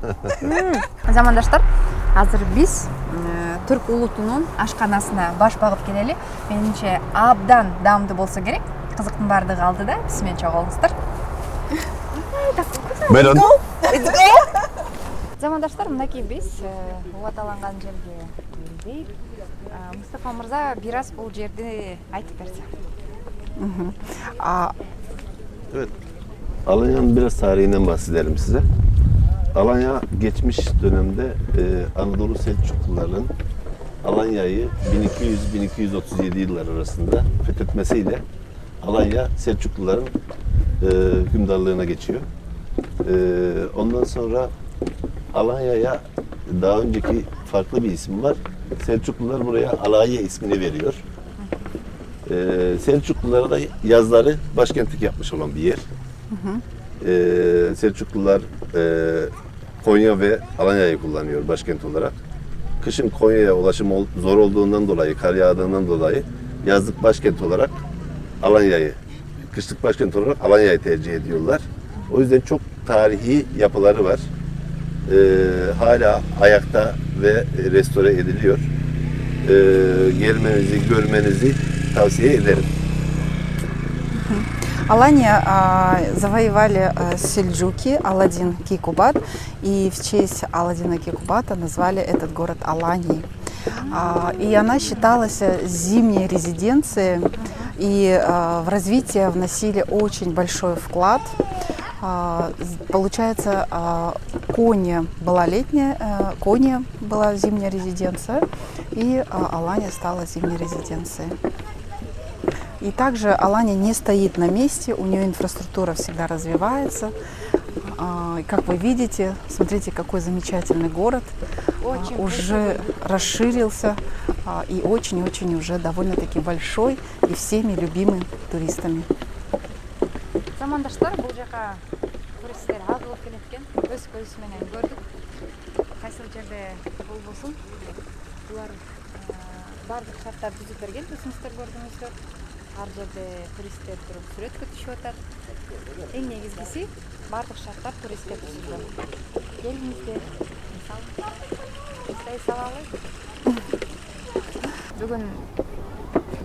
Speaker 1: Замандаштар, азыр биз түрк улутунун ашканасына баш багып келели. Менимче абдан дамдуу болсо керек. Кызыктын баардыгы алдыда. Биз менен чогуу алыңыздар.
Speaker 2: Buyurun.
Speaker 1: Замандаштар, мынакей биз убаталанган жерге келдик. Мустафа мырза бир аз бул жерди айтып берсе.
Speaker 2: Evet. Alanya'nın biraz tarihinden bahsedelim size. Alanya geçmiş dönemde Anadolu Selçukluların Alanya'yı 1200-1237 yıllar arasında fethetmesiyle Alanya Selçukluların hükümdarlığına geçiyor. Ondan sonra Alanya'ya daha önceki farklı bir isim var. Selçuklular buraya Alanya ismini veriyor. Selçuklulara da yazları başkentlik yapmış olan bir yer. Selçuklular Konya ve Alanya'yı kullanıyor başkent olarak. Kışın Konya'ya ulaşım zor olduğundan dolayı, kar yağdığından dolayı yazlık başkent olarak Alanya'yı, kışlık başkent olarak Alanya'yı tercih ediyorlar. O yüzden çok tarihi yapıları var. Hala ayakta ve restore ediliyor. Gelmenizi, görmenizi tavsiye ederim.
Speaker 3: Алания завоевали сельджуки, Аладдин Кейкубат, и в честь Аладдина Кейкубата назвали этот город Аланией. И она считалась зимней резиденцией, и в развитие вносили очень большой вклад. Получается, Конья была летняя, Конья была зимняя резиденция, и Алания стала зимней резиденцией. И также Алания не стоит на месте, у нее инфраструктура всегда развивается. И как вы видите, смотрите, какой замечательный город. Уже расширился и очень-очень уже довольно-таки большой и всеми любимый туристами.
Speaker 1: Замандаштар, бул жака туристтер агылып келеткен. Өз көзү менен көрдүк. Кайсыл жерде болбосун, булар бардык шарттарды түзүп берген. Өзүңүздөр көрдүңүздөр. Ар жерде туристтер туруп сүрөткө түшүп атат. Эң негизгиси бардык шарттар туристке түзүлгөн. Келиңиздер, мисалы, истей салалы. Бүгүн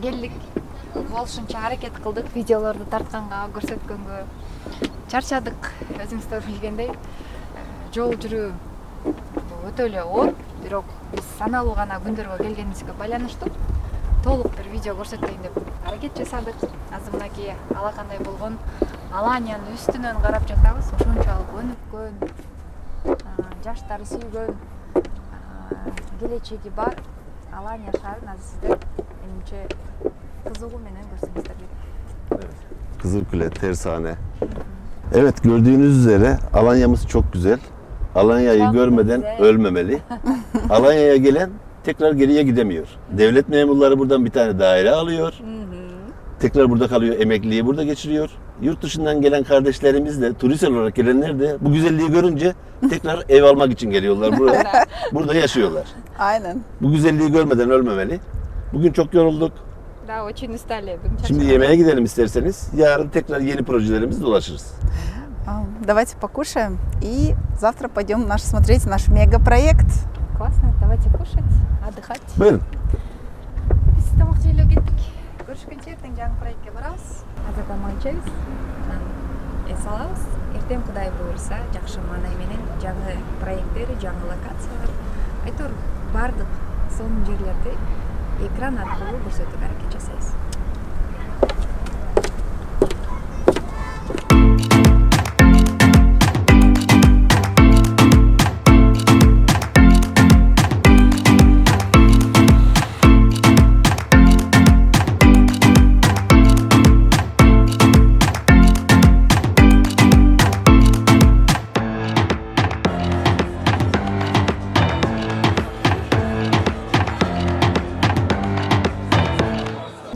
Speaker 1: келдик. Болушунча аракет кылдык, видеолорду тартканга, көрсөткөнгө. Чарчадык, өзүңүздөр билгендей. Жол жүрүү өтө эле оор, бирок биз саналуу гана күндөргө келгенибизге байланыштуу толук бир видео көрсөтөйүн деп аракет жасадык. Азыр мынакей алакандай болгон Аланиянын үстүнөн карап жатабыз. Ушунчалык өнүккөн, жаштары сүйгөн, келечеги бар Алания шаарын азыр сиздер менимче кызыгуу менен көрсөңүздөр керек.
Speaker 2: Kızılkule, Tersane. Evet, gördüğünüz üzere Alanya'mız çok güzel. Alanya'yı
Speaker 1: Çok
Speaker 2: görmeden
Speaker 1: güzel.
Speaker 2: ölmemeli. Alanya'ya gelen tekrar geriye gidemiyor. Devlet memurları buradan bir tane daire alıyor. Tekrar burada kalıyor, emekliliği burada geçiriyor. Yurt dışından gelen kardeşlerimiz de, turist olarak gelenler de bu güzelliği görünce tekrar ev almak için geliyorlar buraya. Burada yaşıyorlar.
Speaker 3: Aynen.
Speaker 2: Bu güzelliği görmeden ölmemeli. Bugün çok yorulduk.
Speaker 1: Да, очень устали.
Speaker 2: Şimdi yemeğe gidelim isterseniz. Yarın tekrar yeni projelerimiz dolaşırız.
Speaker 3: Давайте покушаем и завтра пойдем смотреть наш мегапроект.
Speaker 1: Классно, давайте кушать, отдыхать.
Speaker 2: Buyurun.
Speaker 1: Biz тамақ жейлеу кеттік. Көрішкенше ертең жаңа проектке барамыз. Қазір тамақ ішеміз. Эс алабыз. Ертең Құдай буйырса, жақсы маңай менен жаңа проекттер, жаңа локациялар. Айтор бардық сонун жерлерди экран аркылуу көрсөтүүгө аракет жасайбыз.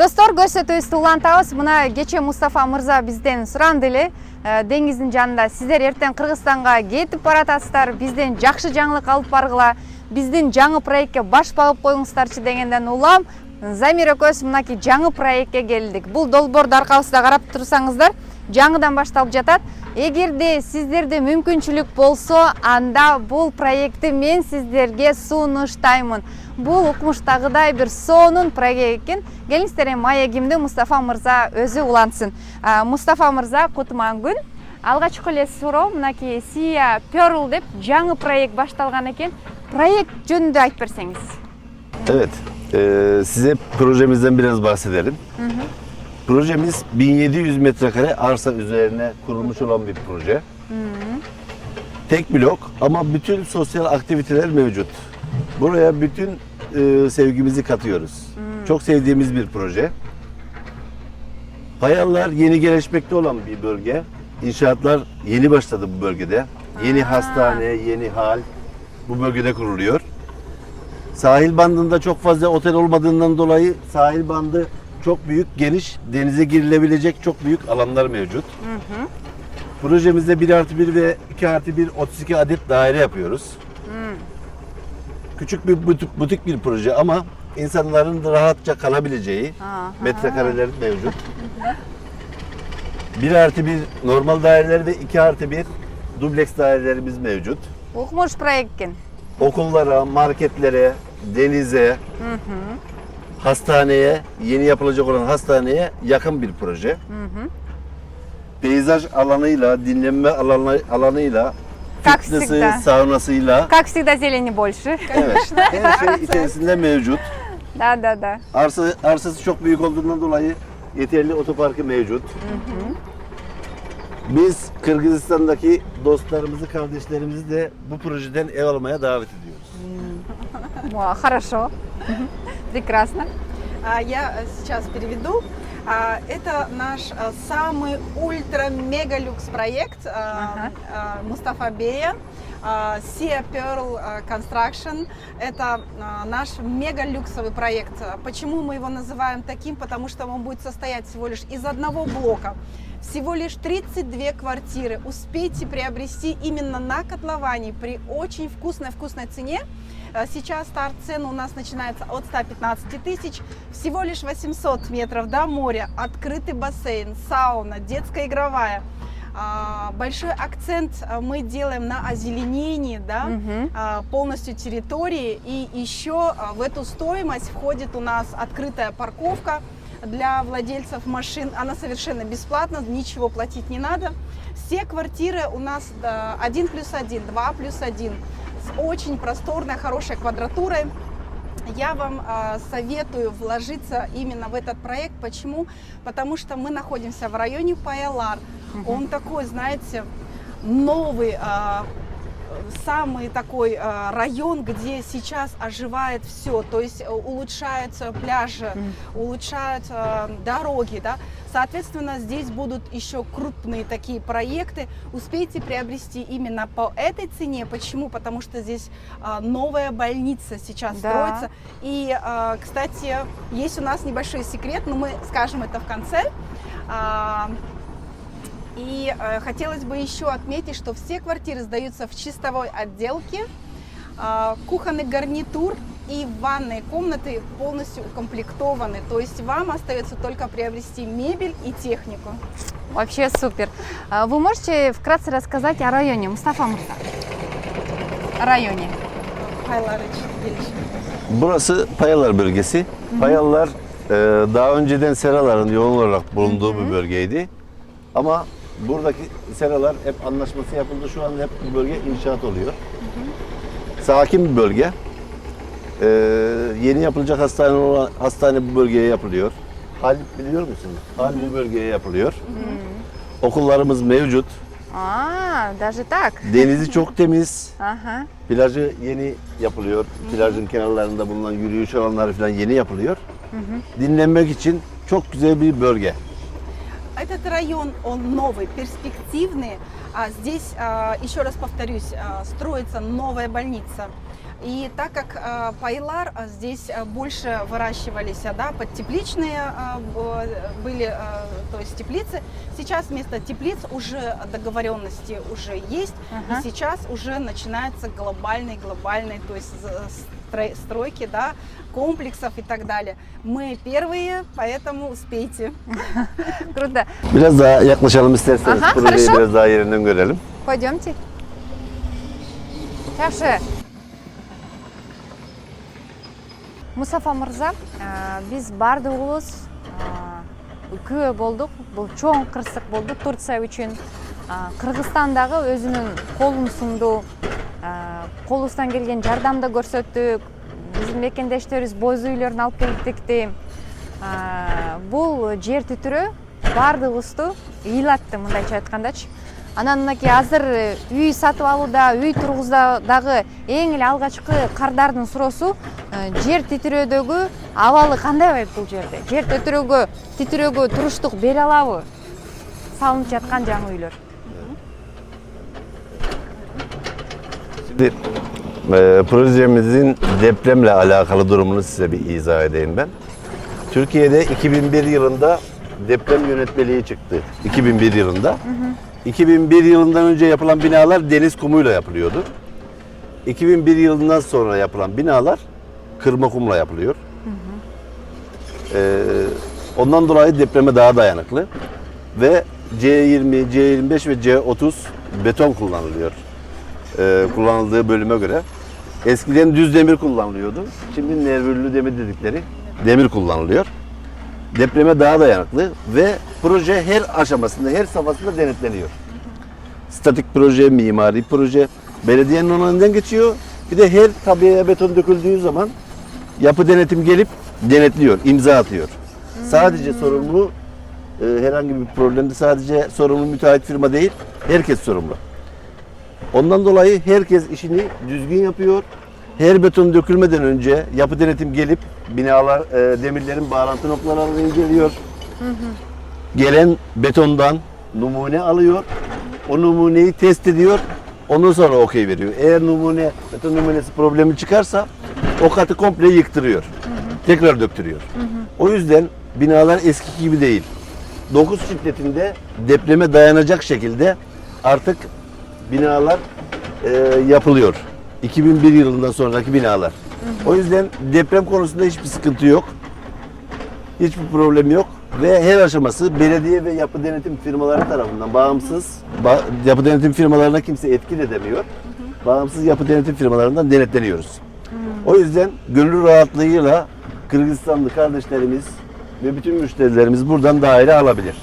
Speaker 1: Достор, көрсөтүүбүздү улантабыз. Мына кече Мустафа мырза бизден суранды эле, деңиздин жанында сиздер эртең Кыргызстанга кетип баратасыздар, бизден жакшы жаңылык алып баргыла, биздин жаңы проектке баш багып коюңуздарчы дегенден улам Замир экөөбүз мынакей жаңы проектке келдик. Бул долбоорду аркабызда карап турсаңыздар, жаңыдан башталып жатат. Эгерде сиздерде мүмкүнчүлүк болсо, анда бул проектти мен сиздерге сунуштаймын. Бул укмуштагыдай бир сонун проект экен. Келиңиздер, маегимди Мустафа мырза өзү улантсын. Мустафа мырза, кутман күн. Алгачкы эле суроо, мынакей Sia Pearl деп жаңы проект башталган экен. Проект жөнүндө айтып берсеңиз.
Speaker 2: Evet, size projemizden biraz bahsedelim. Projemiz 1700 metrekare arsa üzerine kurulmuş olan bir proje. Tek blok ama bütün sosyal aktiviteler mevcut. Buraya bütün sevgimizi katıyoruz. Çok sevdiğimiz bir proje. Hayallar yeni gelişmekte olan bir bölge. İnşaatlar yeni başladı bu bölgede. Yeni hastane, yeni hal bu bölgede kuruluyor. Sahil bandında çok fazla otel olmadığından dolayı sahil bandı çok büyük, geniş, denize girilebilecek çok büyük alanlar mevcut. Projemizde 1+1 ve 2+1 32 adet daire yapıyoruz. Küçük bir butik bir proje ama insanların rahatça kalabileceği metrekareler mevcut. 1+1 normal daireler ve 2+1 dubleks dairelerimiz mevcut.
Speaker 1: Укмуш проект экен.
Speaker 2: Okullara, marketlere, denize, hastaneye, yeni yapılacak olan hastaneye yakın bir proje. Peyzaj alanıyla, dinlenme alanıyla,
Speaker 1: Как
Speaker 2: fitness'i,
Speaker 1: всегда.
Speaker 2: saunasıyla,
Speaker 1: Как всегда зелени больше.
Speaker 2: evet, her şey içerisinde mevcut.
Speaker 1: Да.
Speaker 2: Arsası çok büyük olduğundan dolayı yeterli otoparkı mevcut. Biz Kırgızistan'daki dostlarımızı, kardeşlerimizi de bu projeden ev almaya davet ediyoruz.
Speaker 1: Хорошо. Прекрасно.
Speaker 3: Я сейчас переведу. Это наш самый ультра-мега-люкс проект Мустафа Бея. Sia Pearl Construction. Это наш мега-люксовый проект. Почему мы его называем таким? Потому что он будет состоять всего лишь из одного блока. Всего лишь 32 квартиры. Успейте приобрести именно на котловании при очень вкусной цене. Сейчас старт цены у нас начинается от 115 тысяч. Всего лишь 800 метров до моря. Открытый бассейн, сауна, детская игровая. Большой акцент мы делаем на озеленении, да, полностью территории. И еще в эту стоимость входит у нас открытая парковка для владельцев машин. Она совершенно бесплатна, ничего платить не надо. Все квартиры у нас 1+1, 2+1 с очень просторной, хорошей квадратурой. Я вам советую вложиться именно в этот проект. Почему? Потому что мы находимся в районе Паялар. Он такой, знаете, новый, самый такой район, где сейчас оживает все, то есть улучшаются пляжи, улучшаются дороги, да. Соответственно, здесь будут еще крупные такие проекты. Успейте приобрести именно по этой цене. Почему? Потому что здесь новая больница сейчас строится. И, кстати, есть у нас небольшой секрет, но мы скажем это в конце. И хотелось бы еще отметить, что все квартиры сдаются в чистовой отделке, кухонный гарнитур и ванные комнаты полностью укомплектованы. То есть вам остается только приобрести мебель и технику.
Speaker 1: Вообще супер. Вы можете вкратце рассказать о районе, Мустафа Мырза? О rayoni.
Speaker 3: Paylar için gelişim.
Speaker 2: Burası Payalar bölgesi. Payalılar daha önceden seraların yoğun olarak bulunduğu bir bölgeydi. Ama buradaki seralar hep anlaşması yapıldı. Şu an hep bu bölge inşaat oluyor. Sakin bir bölge. Yeni yapılacak hastane bu bölgeye yapılıyor. Halep biliyor musunuz? Halep bu bölgeye yapılıyor. Okullarımız mevcut.
Speaker 1: Aa, даже так.
Speaker 2: Denizi çok temiz.
Speaker 1: Aha.
Speaker 2: Plajı yeni yapılıyor. Plajın kenarlarında bulunan yürüyüş alanları falan yeni yapılıyor. Dinlenmek için çok güzel bir bölge.
Speaker 3: Этот район, он новый, перспективный. Здесь, еще раз повторюсь, строится новая больница. И так как Пайлар здесь больше выращивались, да, подтепличные были, то есть теплицы, сейчас вместо теплиц уже договоренности уже есть, и сейчас уже начинается глобальный, то есть стройки, да, комплексов и так далее. Мы первые, поэтому успейте.
Speaker 1: Круто.
Speaker 2: Biraz daha yaklaşalım isterseniz.
Speaker 1: Aha,
Speaker 2: Projeyi
Speaker 1: хорошо.
Speaker 2: biraz daha yerinden görelim.
Speaker 1: Пойдемте. Жақсы. Мустафа Мырза, биз бардыгыбыз күбө болдук. Бул чоң кырсык болду Турция үчүн. Кыргызстан дагы өзүнүн колун сунду. Колубуздан келген жардамды көрсөттүк. Биздин мекендештерибиз боз үйлөрүн алып келдикти. Бул жер титирөө бардыгыбызды ыйлатты, мындайча айткандачы. Анан мынакей азыр үй сатып алууда, үй тургуздагы эң эле алгачкы кардардын суроосу жер титирөөдөгү абалы кандай байт бул жерде? Жер титирөөгө туруштук бере алабы? Салынып жаткан жаңы үйлөр.
Speaker 2: Şimdi projemizin depremle alakalı durumunu size bir izah edeyim ben. Türkiye'de 2001 yılında deprem yönetmeliği çıktı. 2001 yılında. 2001 yılından önce yapılan binalar deniz kumuyla yapılıyordu. 2001 yılından sonra yapılan binalar kırma kumla yapılıyor. Ondan dolayı depreme daha dayanıklı ve C20, C25 ve C30 beton kullanılıyor. Kullanıldığı bölüme göre. Eskiden düz demir kullanılıyordu. Şimdi nervürlü demir dedikleri demir kullanılıyor. Depreme daha dayanıklı ve proje her aşamasında, her safhasında denetleniyor. Statik proje, mimari proje, belediyenin onayından geçiyor. Bir de her tabiyaya beton döküldüğü zaman yapı denetim gelip denetliyor, imza atıyor. Sadece sorumlu, herhangi bir problemde sadece sorumlu müteahhit firma değil, herkes sorumlu. Ondan dolayı herkes işini düzgün yapıyor. Her beton dökülmeden önce yapı denetim gelip binalar, demirlerin bağlantı noktalarını inceliyor. Gelen betondan numune alıyor. O numuneyi test ediyor. Ondan sonra okey veriyor. Eğer beton numunesi problemi çıkarsa o katı komple yıktırıyor. Tekrar döktürüyor. O yüzden binalar eski gibi değil. 9 şiddetinde depreme dayanacak şekilde artık binalar yapılıyor. 2001 yılından sonraki binalar. O yüzden deprem konusunda hiçbir sıkıntı yok. Hiçbir problem yok. Ve her aşaması belediye ve yapı denetim firmaları tarafından bağımsız, yapı denetim firmalarına kimse etki edemiyor. Bağımsız yapı denetim firmalarından denetleniyoruz. O yüzden gönül rahatlığıyla Kırgızistanlı kardeşlerimiz ve bütün müşterilerimiz buradan daire alabilir.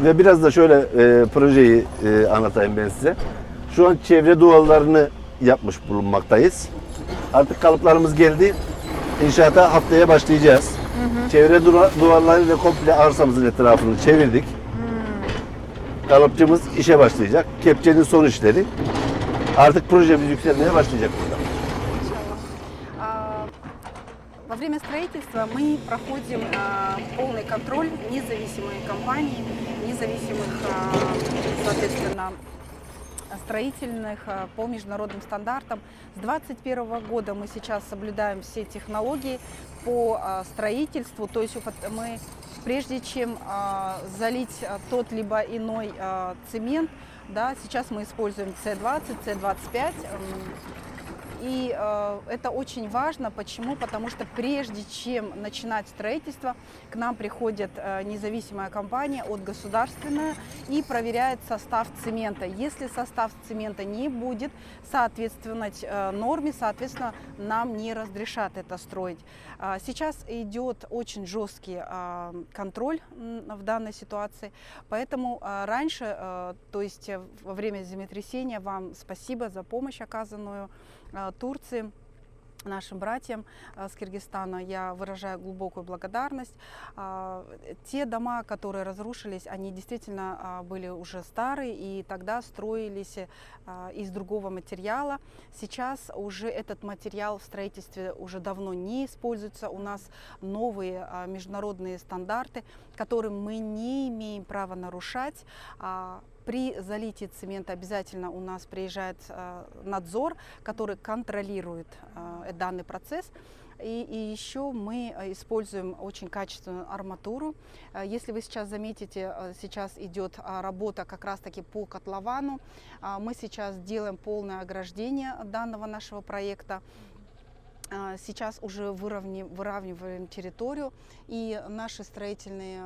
Speaker 2: Ve biraz da şöyle projeyi anlatayım ben size. Şu an çevre duvarlarını yapmış bulunmaktayız. Artık kalıplarımız geldi. İnşaata haftaya başlayacağız. Çevre duvarlarıyla komple arsamızın etrafını çevirdik. kalıpçımız işe başlayacak. Kepçenin son işleri. Artık projemiz yükselmeye başlayacak burada.
Speaker 5: Во время строительства мы проходим полный контроль независимой компании, независимых, соответственно, строительных по международным стандартам. С 2021 года мы сейчас соблюдаем все технологии по строительству, то есть мы, прежде чем залить тот либо иной цемент, да, сейчас мы используем С20, С25. И это очень важно. Почему? Потому что прежде чем начинать строительство, к нам приходит независимая компания от государственная и проверяет состав цемента. Если состав цемента не будет соответствовать норме, соответственно, нам не разрешат это строить. Сейчас идет очень жесткий контроль в данной ситуации, поэтому раньше, то есть во время землетрясения, вам спасибо за помощь, оказанную Турции, нашим братьям с Киргизстана. Я выражаю глубокую благодарность. Те дома, которые разрушились, они действительно были уже старые и тогда строились из другого материала. Сейчас уже этот материал в строительстве уже давно не используется. У нас новые международные стандарты, которые мы не имеем права нарушать. При залитии цемента обязательно у нас приезжает надзор, который контролирует данный процесс. И еще мы используем очень качественную арматуру. Если вы сейчас заметите, сейчас идет работа как раз-таки по котловану. Мы сейчас делаем полное ограждение данного нашего проекта. Сейчас уже выравниваем территорию, и наши строительные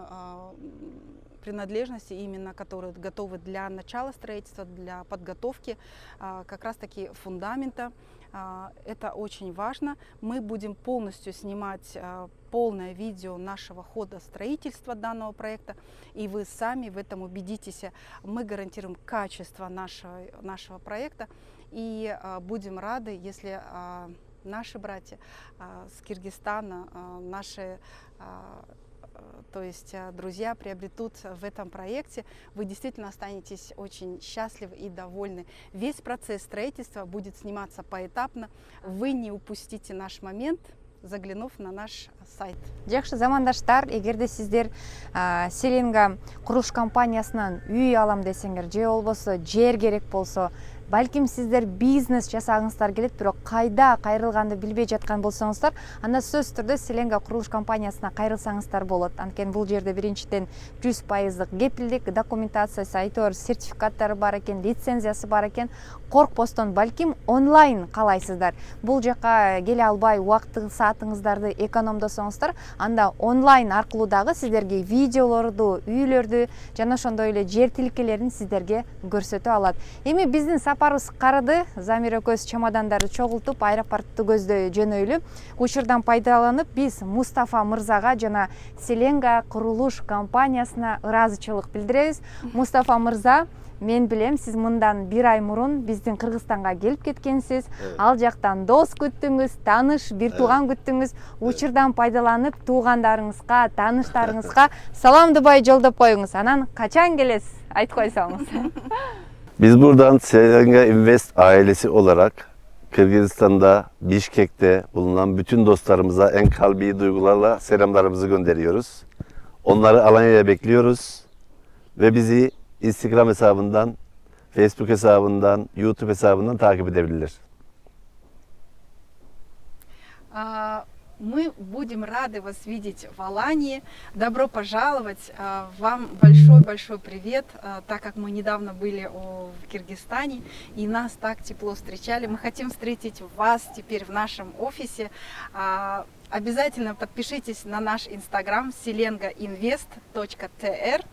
Speaker 5: принадлежности, именно которые готовы для начала строительства, для подготовки как раз-таки фундамента. Это очень важно. Мы будем полностью снимать полное видео нашего хода строительства данного проекта, и вы сами в этом убедитесь. Мы гарантируем качество нашего проекта, и будем рады, если наши братья с Киргизстана, наши, то есть друзья приобретут в этом проекте, вы действительно останетесь очень счастливы и довольны. Весь процесс строительства будет сниматься поэтапно. Вы не упустите наш момент, заглянув на наш сайт.
Speaker 1: Жакшы замандаштар, эгерде сиздер Селенга курулуш компаниясынан үй алам десеңер, же болбосо жер керек болсо, балким сиздер бизнес жасагыңыздар келет, бирок кайда кайрылганды билбей жаткан болсоңуздар, анда сөзсүз түрдө Селенга курулуш компаниясына кайрылсаңыздар болот. Анткени бул жерде биринчиден 100% кепилдик, документациясы, айтор сертификаттары бар экен, лицензиясы бар экен. Коркпостон балким онлайн каалайсыздар. Бул жака келе албай убакыт саатыңыздарды экономдосоңуздар, анда онлайн аркылуу дагы сиздерге видеолорду, үйлөрдү жана ошондой эле жер тилкелерин сиздерге көрсөтө алат. Эми биздин сапарыбыз карыды. Замир экөөбүз чемодандарды чогултуп аэропорту көздөй жөнөйлү. Учурдан пайдаланып биз Мустафа мырзага жана Селенга курулуш компаниясына ыраазычылык билдиребиз. Мустафа мырза, мен билем, сиз мындан 1 ай мурун биздин Кыргызстанга келип кеткенсиз. Ал жактан дос күттүңүз, тааныш, бир тууган күттүңүз. Учурдан пайдаланып туугандарыңызга, тааныштарыңызга саламдыбай жолдоп коюңуз. Анан качан келесиз? Айтып койсоңуз.
Speaker 2: Biz buradan Selenga Invest ailesi olarak Kırgızistan'da, Bişkek'te bulunan bütün dostlarımıza en kalbi duygularla selamlarımızı gönderiyoruz. Onları Alanya'ya bekliyoruz ve bizi Instagram hesabından, Facebook hesabından, YouTube hesabından takip edebilirler.
Speaker 5: Мы будем рады вас видеть в Алании. Добро пожаловать. Вам большой-большой привет, так как мы недавно были в Киргизстане и нас так тепло встречали. Мы хотим встретить вас теперь в нашем офисе. Обязательно подпишитесь на наш инстаграм selengainvest.tr.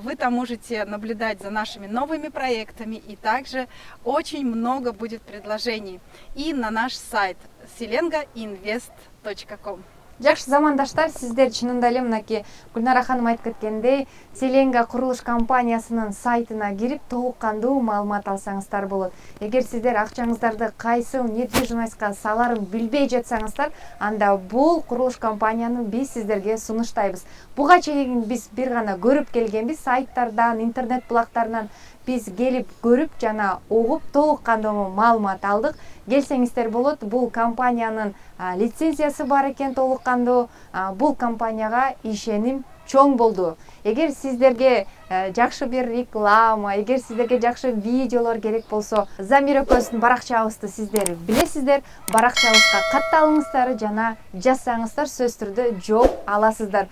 Speaker 5: Вы там можете наблюдать за нашими новыми проектами, и также очень много будет предложений. И на наш сайт selengainvest.com.
Speaker 1: Жакшы замандаштар, сиздер чынында эле мынакей Гүлнара ханым айтып кеткендей, Селенга курулуш компаниясынын сайтына кирип толук кандуу маалымат алсаңыздар болот. Эгер сиздер акчаңыздарды кайсыл недвижимостька саларын билбей жатсаңыздар, анда бул курулуш компанияны биз сиздерге сунуштайбыз. Буга чейин биз бир гана көрүп келгенбиз, сайттардан, интернет булактарынан биз келип көрүп жана угуп толук кандуу маалымат алдык. Келсеңиздер болот, бул компаниянын лицензиясы бар экен толук кандуу. Бул компанияга ишеним чоң болду. Эгер сиздерге жакшы бир реклама, эгер сиздерге жакшы видеолор керек болсо, Замира көзүнүн баракчабызды сиздер билесиздер. Баракчабызга катталыңыздар жана жазсаңыздар сөзсүз түрдө жооп аласыздар.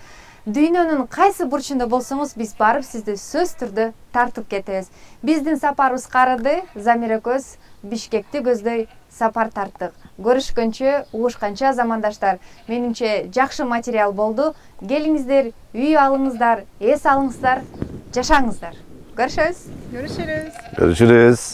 Speaker 1: Дүйнөнүн кайсы бурчунда болсоңуз, биз барып сизди сөзсүз түрдө тартып кетебиз. Биздин сапарыбыз карыды, Замира көз Бишкекти көздөй сапар тарттык. Көрүшкөнчө, угушканча замандаштар, менимче жакшы материал болду. Келиңиздер, үй алыңыздар, эс алыңыздар, жашаңыздар. Görüşürüz.
Speaker 3: Görüşürüz.
Speaker 2: Görüşürüz.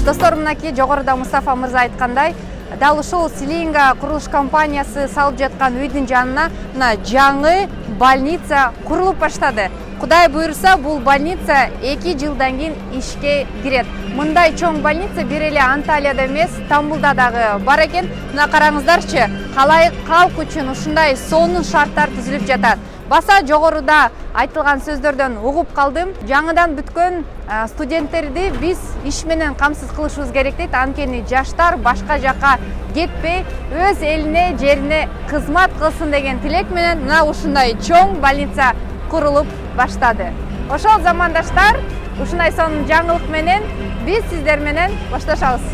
Speaker 1: Достор, мынакей жогоруда Мустафа мырза айткандай, дал ушул Селенга курулуш компаниясы салып жаткан үйдүн жанына мына жаңы больница курулуп баштады. Кудай буйруса, бул больница 2 жылдан кийин ишке кирет. Мындай чоң больница бир эле Анталияда эмес, Стамбулда дагы бар экен. Мына караңыздарчы, калайык калк үчүн ушундай сонун шарттар түзүлүп жатат. Баса жогоруда айтылган сөздөрдөн угуп калдым. Жаңыдан бүткөн студенттерди биз иш менен камсыз кылышыбыз керек дейт. Анткени жаштар башка жакка кетпей, өз элине, жерине кызмат кылсын деген тилек менен мына ушундай чоң больница курулуп баштады. Ошол замандаштар, ушундай сонун жаңылык менен биз сиздер менен башташабыз.